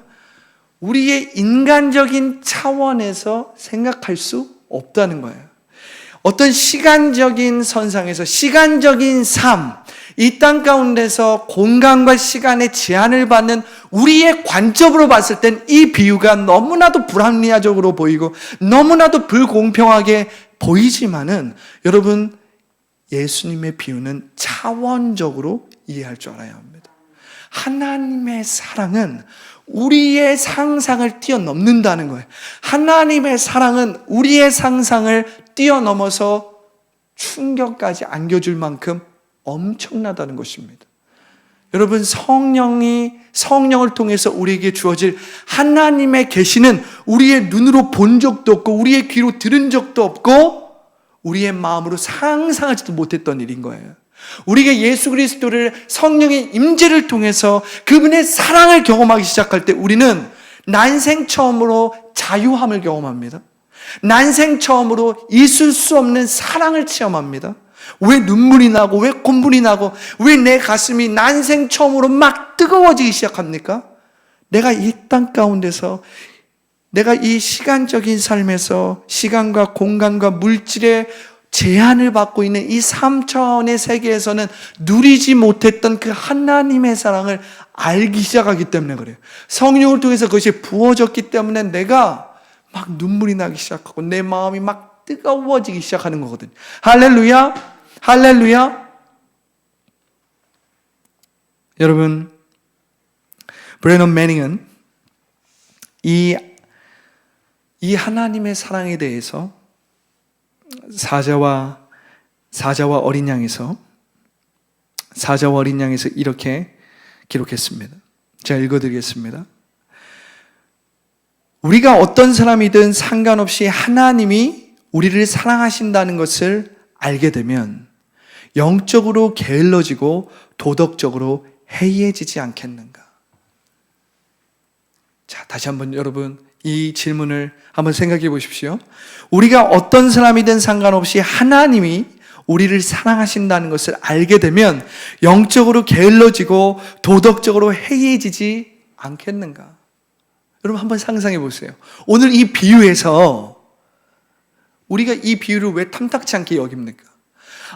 우리의 인간적인 차원에서 생각할 수 없다는 거예요. 어떤 시간적인 선상에서 시간적인 삶, 이 땅 가운데서 공간과 시간의 제한을 받는 우리의 관점으로 봤을 땐 이 비유가 너무나도 불합리화적으로 보이고 너무나도 불공평하게 보이지만은 여러분, 예수님의 비유는 차원적으로 이해할 줄 알아야 합니다. 하나님의 사랑은 우리의 상상을 뛰어넘는다는 거예요. 하나님의 사랑은 우리의 상상을 뛰어넘어서 충격까지 안겨줄 만큼 엄청나다는 것입니다. 여러분, 성령을 통해서 우리에게 주어질 하나님의 계시는 우리의 눈으로 본 적도 없고 우리의 귀로 들은 적도 없고 우리의 마음으로 상상하지도 못했던 일인 거예요. 우리가 예수 그리스도를 성령의 임재를 통해서 그분의 사랑을 경험하기 시작할 때 우리는 난생 처음으로 자유함을 경험합니다. 난생 처음으로 있을 수 없는 사랑을 체험합니다. 왜 눈물이 나고 왜 콧물이 나고 왜 내 가슴이 난생 처음으로 막 뜨거워지기 시작합니까? 내가 이 땅 가운데서 내가 이 시간적인 삶에서 시간과 공간과 물질의 제한을 받고 있는 이 3차원의 세계에서는 누리지 못했던 그 하나님의 사랑을 알기 시작하기 때문에 그래요. 성령을 통해서 그것이 부어졌기 때문에 내가 막 눈물이 나기 시작하고 내 마음이 막 뜨거워지기 시작하는 거거든요. 할렐루야! 할렐루야! 여러분, 브래넌 매닝은 이 하나님의 사랑에 대해서 사자와 어린 양에서 이렇게 기록했습니다. 제가 읽어드리겠습니다. 우리가 어떤 사람이든 상관없이 하나님이 우리를 사랑하신다는 것을 알게 되면 영적으로 게을러지고 도덕적으로 해이해지지 않겠는가? 자, 다시 한번 여러분 이 질문을 한번 생각해 보십시오. 우리가 어떤 사람이든 상관없이 하나님이 우리를 사랑하신다는 것을 알게 되면 영적으로 게을러지고 도덕적으로 해이해지지 않겠는가? 여러분 한번 상상해 보세요. 오늘 이 비유에서 우리가 이 비유를 왜 탐탁치 않게 여깁니까?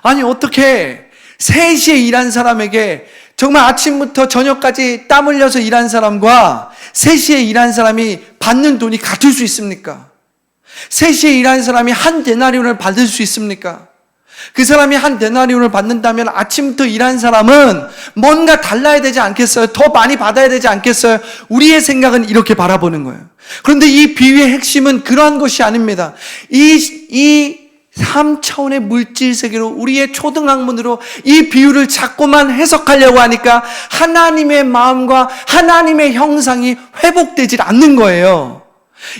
아니 어떻게 3시에 일한 사람에게 정말 아침부터 저녁까지 땀 흘려서 일한 사람과 3시에 일한 사람이 받는 돈이 같을 수 있습니까? 3시에 일한 사람이 한 데나리온을 받을 수 있습니까? 그 사람이 한 데나리온을 받는다면 아침부터 일한 사람은 뭔가 달라야 되지 않겠어요? 더 많이 받아야 되지 않겠어요? 우리의 생각은 이렇게 바라보는 거예요. 그런데 이 비유의 핵심은 그러한 것이 아닙니다. 이 3차원의 물질 세계로 우리의 초등학문으로 이 비유를 자꾸만 해석하려고 하니까 하나님의 마음과 하나님의 형상이 회복되질 않는 거예요.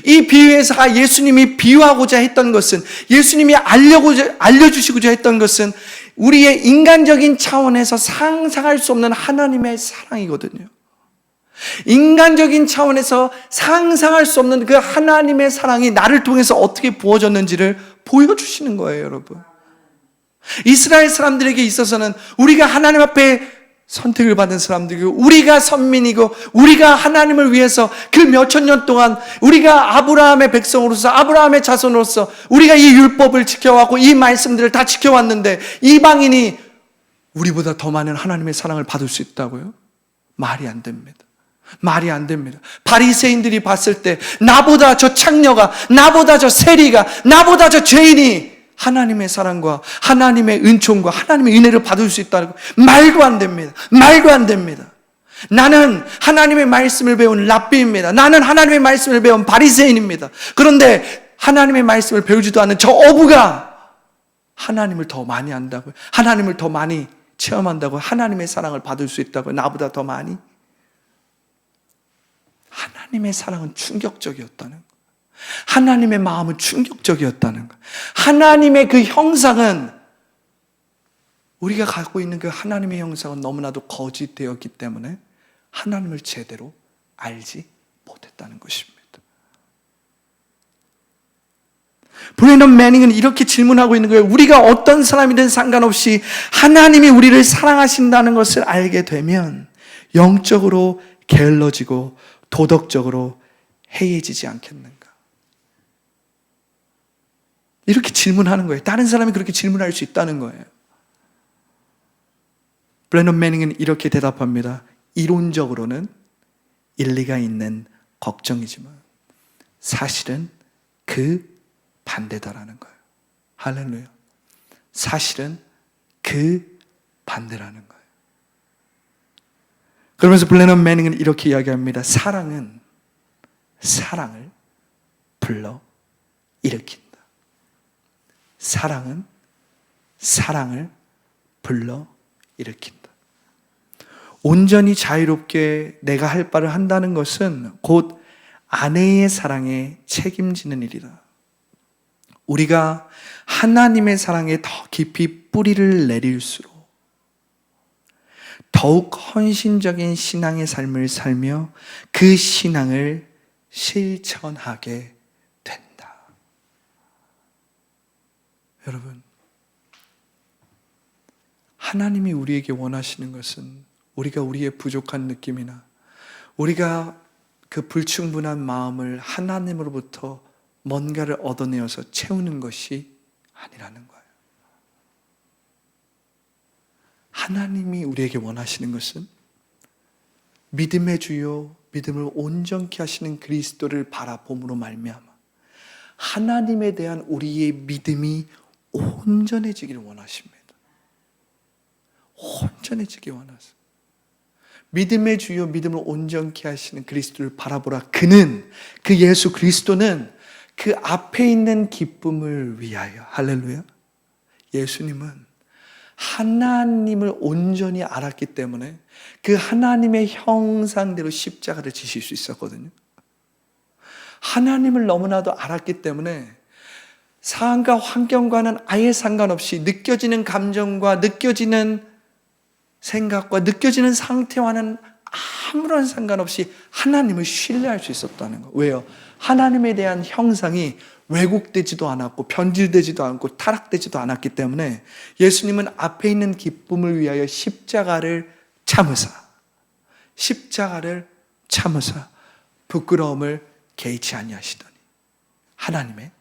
이 비유에서 예수님이 비유하고자 했던 것은, 예수님이 알려주시고자 했던 것은 우리의 인간적인 차원에서 상상할 수 없는 하나님의 사랑이거든요. 인간적인 차원에서 상상할 수 없는 그 하나님의 사랑이 나를 통해서 어떻게 부어졌는지를 보여주시는 거예요, 여러분. 이스라엘 사람들에게 있어서는 우리가 하나님 앞에 선택을 받은 사람들이고 우리가 선민이고 우리가 하나님을 위해서 그 몇천 년 동안 우리가 아브라함의 백성으로서 아브라함의 자손으로서 우리가 이 율법을 지켜왔고 이 말씀들을 다 지켜왔는데 이방인이 우리보다 더 많은 하나님의 사랑을 받을 수 있다고요? 말이 안 됩니다. 말이 안 됩니다. 바리새인들이 봤을 때 나보다 저 창녀가, 나보다 저 세리가, 나보다 저 죄인이 하나님의 사랑과 하나님의 은총과 하나님의 은혜를 받을 수 있다는 거 말도 안 됩니다. 말도 안 됩니다. 나는 하나님의 말씀을 배운 랍비입니다. 나는 하나님의 말씀을 배운 바리새인입니다. 그런데 하나님의 말씀을 배우지도 않은 저 어부가 하나님을 더 많이 안다고요. 하나님을 더 많이 체험한다고, 하나님의 사랑을 받을 수 있다고, 나보다 더 많이. 하나님의 사랑은 충격적이었다는 거. 하나님의 마음은 충격적이었다는 거. 하나님의 그 형상은, 우리가 갖고 있는 그 하나님의 형상은 너무나도 거짓되었기 때문에 하나님을 제대로 알지 못했다는 것입니다. 브래넌 매닝은 이렇게 질문하고 있는 거예요. 우리가 어떤 사람이든 상관없이 하나님이 우리를 사랑하신다는 것을 알게 되면 영적으로 게을러지고 도덕적으로 해이해지지 않겠는가? 이렇게 질문하는 거예요. 다른 사람이 그렇게 질문할 수 있다는 거예요. 브래넌 매닝은 이렇게 대답합니다. 이론적으로는 일리가 있는 걱정이지만 사실은 그 반대다라는 거예요. 할렐루야. 사실은 그 반대라는 거예요. 그러면서 브래넌 매닝은 이렇게 이야기합니다. 사랑은 사랑을 불러 일으킨다. 사랑은 사랑을 불러 일으킨다. 온전히 자유롭게 내가 할 바를 한다는 것은 곧 아내의 사랑에 책임지는 일이다. 우리가 하나님의 사랑에 더 깊이 뿌리를 내릴수록 더욱 헌신적인 신앙의 삶을 살며 그 신앙을 실천하게 된다. 여러분, 하나님이 우리에게 원하시는 것은 우리가 우리의 부족한 느낌이나 우리가 그 불충분한 마음을 하나님으로부터 뭔가를 얻어내어서 채우는 것이 아니라는 거예요. 하나님이 우리에게 원하시는 것은 믿음의 주요 믿음을 온전케 하시는 그리스도를 바라봄으로 말미암아 하나님에 대한 우리의 믿음이 온전해지기를 원하십니다. 온전해지기 원하세요. 믿음의 주요 믿음을 온전케 하시는 그리스도를 바라보라. 그는, 그 예수 그리스도는 그 앞에 있는 기쁨을 위하여, 할렐루야. 예수님은 하나님을 온전히 알았기 때문에 그 하나님의 형상대로 십자가를 지실 수 있었거든요. 하나님을 너무나도 알았기 때문에 상황과 환경과는 아예 상관없이 느껴지는 감정과 느껴지는 생각과 느껴지는 상태와는 아무런 상관없이 하나님을 신뢰할 수 있었다는 거. 왜요? 하나님에 대한 형상이 왜곡되지도 않았고 변질되지도 않고 타락되지도 않았기 때문에 예수님은 앞에 있는 기쁨을 위하여 십자가를 참으사 부끄러움을 개의치 아니하시더니 하나님의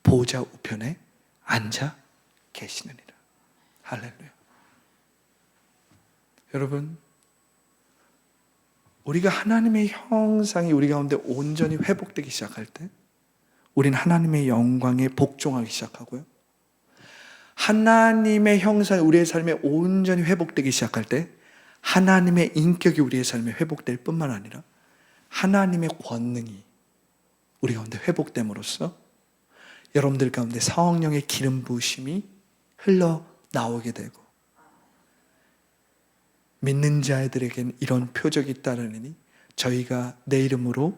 보좌 우편에 앉아 계시느니라. 할렐루야. 여러분, 우리가 하나님의 형상이 우리 가운데 온전히 회복되기 시작할 때 우리는 하나님의 영광에 복종하기 시작하고요. 하나님의 형상이 우리의 삶에 온전히 회복되기 시작할 때 하나님의 인격이 우리의 삶에 회복될 뿐만 아니라 하나님의 권능이 우리 가운데 회복됨으로써 여러분들 가운데 성령의 기름 부으심이 흘러나오게 되고 믿는 자들에게는 이런 표적이 따르느니 저희가 내 이름으로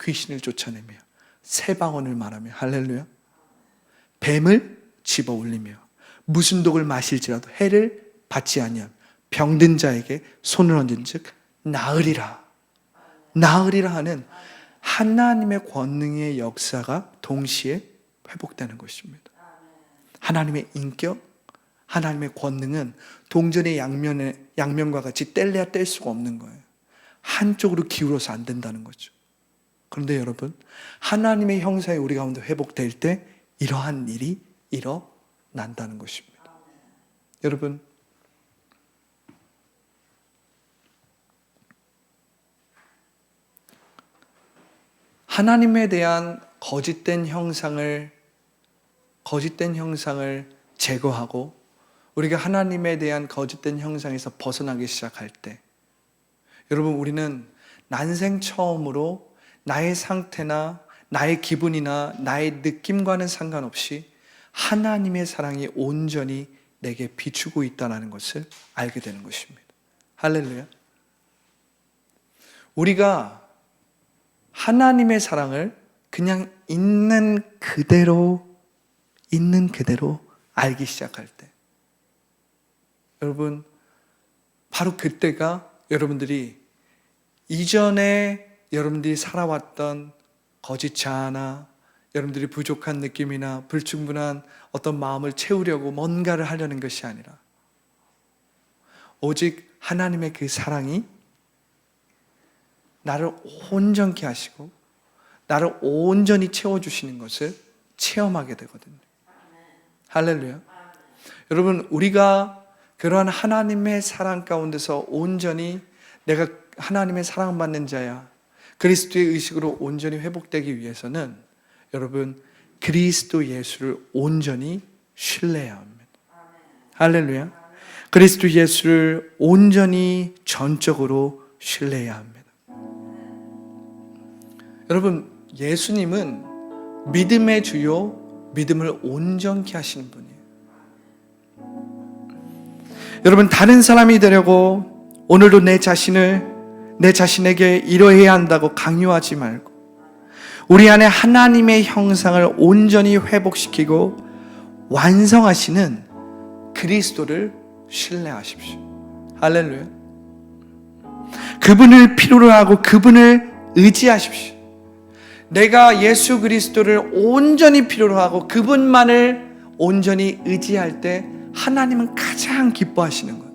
귀신을 쫓아내며 새 방언을 말하며 할렐루야 뱀을 집어 올리며 무슨 독을 마실지라도 해를 받지 아니하며 병든 자에게 손을 얹은 즉 나으리라 하는 하나님의 권능의 역사가 동시에 회복되는 것입니다. 하나님의 인격, 하나님의 권능은 동전의 양면과 같이 뗄래야 뗄 수가 없는 거예요. 한쪽으로 기울어서 안 된다는 거죠. 그런데 여러분, 하나님의 형상이 우리 가운데 회복될 때 이러한 일이 일어난다는 것입니다. 여러분, 하나님에 대한 거짓된 형상을 제거하고 우리가 하나님에 대한 거짓된 형상에서 벗어나기 시작할 때 여러분, 우리는 난생 처음으로 나의 상태나 나의 기분이나 나의 느낌과는 상관없이 하나님의 사랑이 온전히 내게 비추고 있다는 것을 알게 되는 것입니다. 할렐루야. 우리가 하나님의 사랑을 그냥 있는 그대로 알기 시작할 때 여러분, 바로 그때가 여러분들이 이전에 여러분들이 살아왔던 거짓 자아나 여러분들이 부족한 느낌이나 불충분한 어떤 마음을 채우려고 뭔가를 하려는 것이 아니라 오직 하나님의 그 사랑이 나를 온전케 하시고 나를 온전히 채워주시는 것을 체험하게 되거든요. 할렐루야. 여러분, 우리가 그러한 하나님의 사랑 가운데서 온전히 내가 하나님의 사랑받는 자야, 그리스도의 의식으로 온전히 회복되기 위해서는 여러분, 그리스도 예수를 온전히 신뢰해야 합니다. 할렐루야. 그리스도 예수를 온전히 전적으로 신뢰해야 합니다. 여러분, 예수님은 믿음의 주요, 믿음을 온전케 하시는 분이에요. 여러분, 다른 사람이 되려고 오늘도 내 자신에게 이러해야 한다고 강요하지 말고 우리 안에 하나님의 형상을 온전히 회복시키고 완성하시는 그리스도를 신뢰하십시오. 할렐루야. 그분을 필요로 하고 그분을 의지하십시오. 내가 예수 그리스도를 온전히 필요로 하고 그분만을 온전히 의지할 때 하나님은 가장 기뻐하시는 거예요.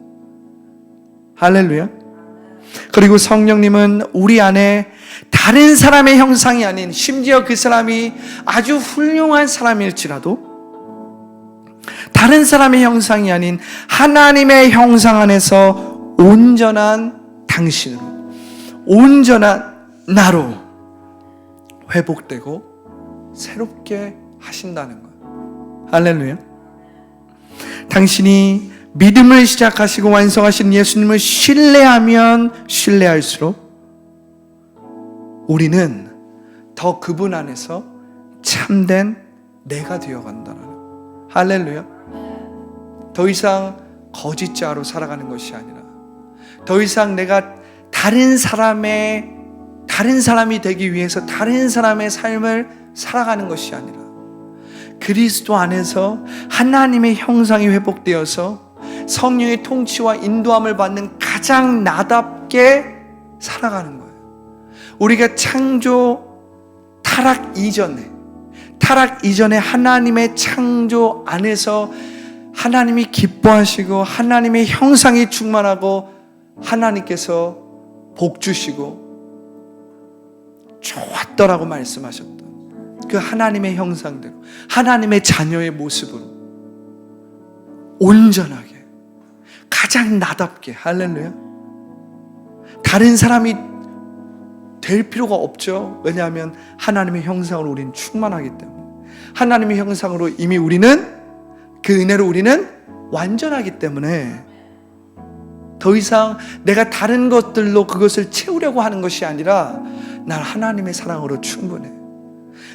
할렐루야. 그리고 성령님은 우리 안에 다른 사람의 형상이 아닌, 심지어 그 사람이 아주 훌륭한 사람일지라도 다른 사람의 형상이 아닌 하나님의 형상 안에서 온전한 당신으로, 온전한 나로 회복되고 새롭게 하신다는 거예요. 할렐루야. 당신이 믿음을 시작하시고 완성하신 예수님을 신뢰하면 신뢰할수록 우리는 더 그분 안에서 참된 내가 되어간다는 거예요. 할렐루야. 더 이상 거짓자로 살아가는 것이 아니라 더 이상 내가 다른 사람이 되기 위해서 다른 사람의 삶을 살아가는 것이 아니라 그리스도 안에서 하나님의 형상이 회복되어서 성령의 통치와 인도함을 받는 가장 나답게 살아가는 거예요. 우리가 타락 이전에 하나님의 창조 안에서 하나님이 기뻐하시고 하나님의 형상이 충만하고 하나님께서 복 주시고 좋았더라고 말씀하셨던 그 하나님의 형상대로 하나님의 자녀의 모습으로 온전하게 가장 나답게, 할렐루야, 다른 사람이 될 필요가 없죠. 왜냐하면 하나님의 형상으로 우리는 충만하기 때문에, 하나님의 형상으로 이미 우리는 그 은혜로 우리는 완전하기 때문에 더 이상 내가 다른 것들로 그것을 채우려고 하는 것이 아니라 난 하나님의 사랑으로 충분해.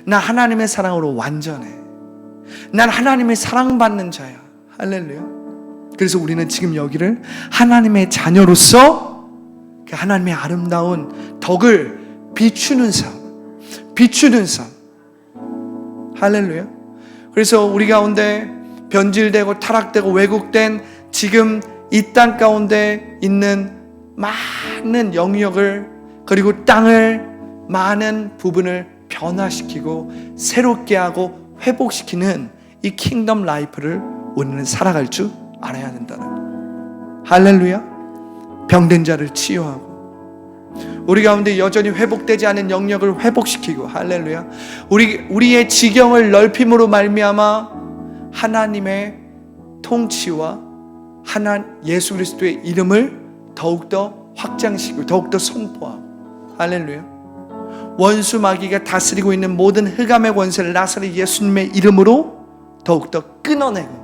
난 하나님의 사랑으로 완전해. 난 하나님의 사랑받는 자야. 할렐루야. 그래서 우리는 지금 여기를 하나님의 자녀로서 그 하나님의 아름다운 덕을 비추는 삶. 할렐루야. 그래서 우리 가운데 변질되고 타락되고 왜곡된 지금 이 땅 가운데 있는 많은 영역을, 그리고 땅을, 많은 부분을 변화시키고 새롭게 하고 회복시키는 이 킹덤 라이프를 우리는 살아갈 줄 알아야 된다는 거예요. 할렐루야. 병든 자를 치유하고 우리 가운데 여전히 회복되지 않은 영역을 회복시키고, 할렐루야, 우리의 지경을 넓힘으로 말미암아 하나님의 통치와 예수 그리스도의 이름을 더욱더 확장시키고 더욱더 선포하고, 할렐루야, 원수 마귀가 다스리고 있는 모든 흑암의 권세를 나사렛 예수님의 이름으로 더욱더 끊어내고,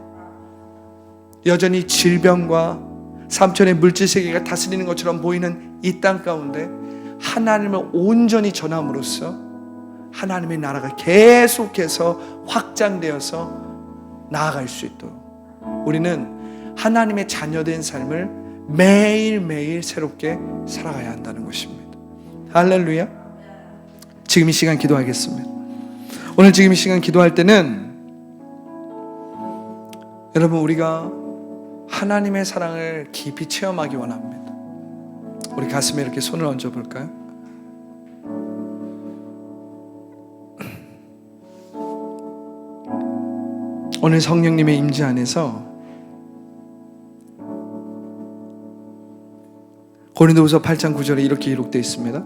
여전히 질병과 삼천의 물질세계가 다스리는 것처럼 보이는 이 땅 가운데 하나님을 온전히 전함으로써 하나님의 나라가 계속해서 확장되어서 나아갈 수 있도록 우리는 하나님의 자녀된 삶을 매일매일 새롭게 살아가야 한다는 것입니다. 할렐루야. 지금 이 시간 기도하겠습니다. 오늘 지금 이 시간 기도할 때는 여러분, 우리가 하나님의 사랑을 깊이 체험하기 원합니다. 우리 가슴에 이렇게 손을 얹어 볼까요? 오늘 성령님의 임재 안에서 고린도후서 8장 9절에 이렇게 기록되어 있습니다.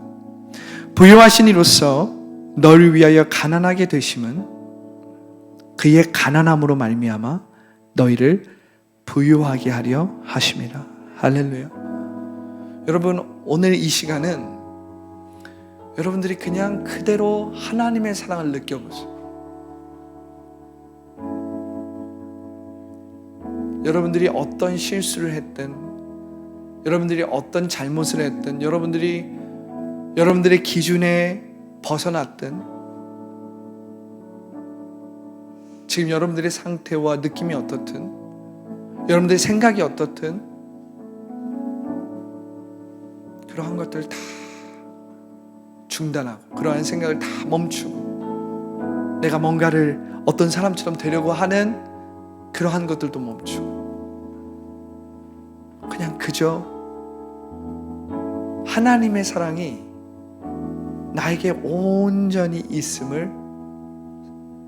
부요하신 이로써 너를 위하여 가난하게 되심은 그의 가난함으로 말미암아 너희를 부요하게 하려 하심이라. 할렐루야. 여러분, 오늘 이 시간은 여러분들이 그냥 그대로 하나님의 사랑을 느껴보세요. 여러분들이 어떤 실수를 했든, 여러분들이 어떤 잘못을 했든, 여러분들의 기준에 벗어났든, 지금 여러분들의 상태와 느낌이 어떻든, 여러분들의 생각이 어떻든, 그러한 것들 다 중단하고, 그러한 생각을 다 멈추고, 내가 뭔가를 어떤 사람처럼 되려고 하는 그러한 것들도 멈추고, 그냥 그저 하나님의 사랑이 나에게 온전히 있음을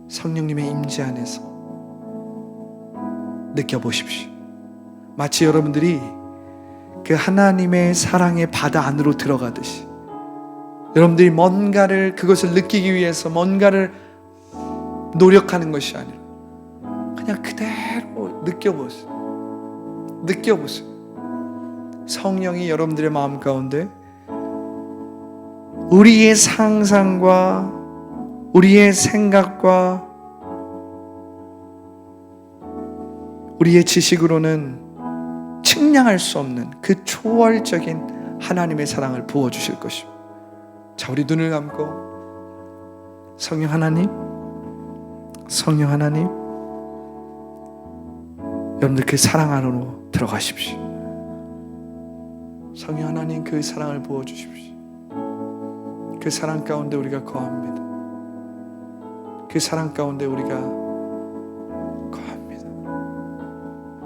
성령님의 임재 안에서 느껴보십시오. 마치 여러분들이 그 하나님의 사랑의 바다 안으로 들어가듯이, 여러분들이 뭔가를, 그것을 느끼기 위해서 뭔가를 노력하는 것이 아니라 그냥 그대로 느껴보세요. 성령이 여러분들의 마음 가운데 우리의 상상과 우리의 생각과 우리의 지식으로는 측량할 수 없는 그 초월적인 하나님의 사랑을 부어주실 것입니다. 자, 우리 눈을 감고 성령 하나님, 여러분들 그 사랑 안으로 들어가십시오. 성령 하나님, 그 사랑을 부어주십시오. 그 사랑 가운데 우리가 거합니다. 그 사랑 가운데 우리가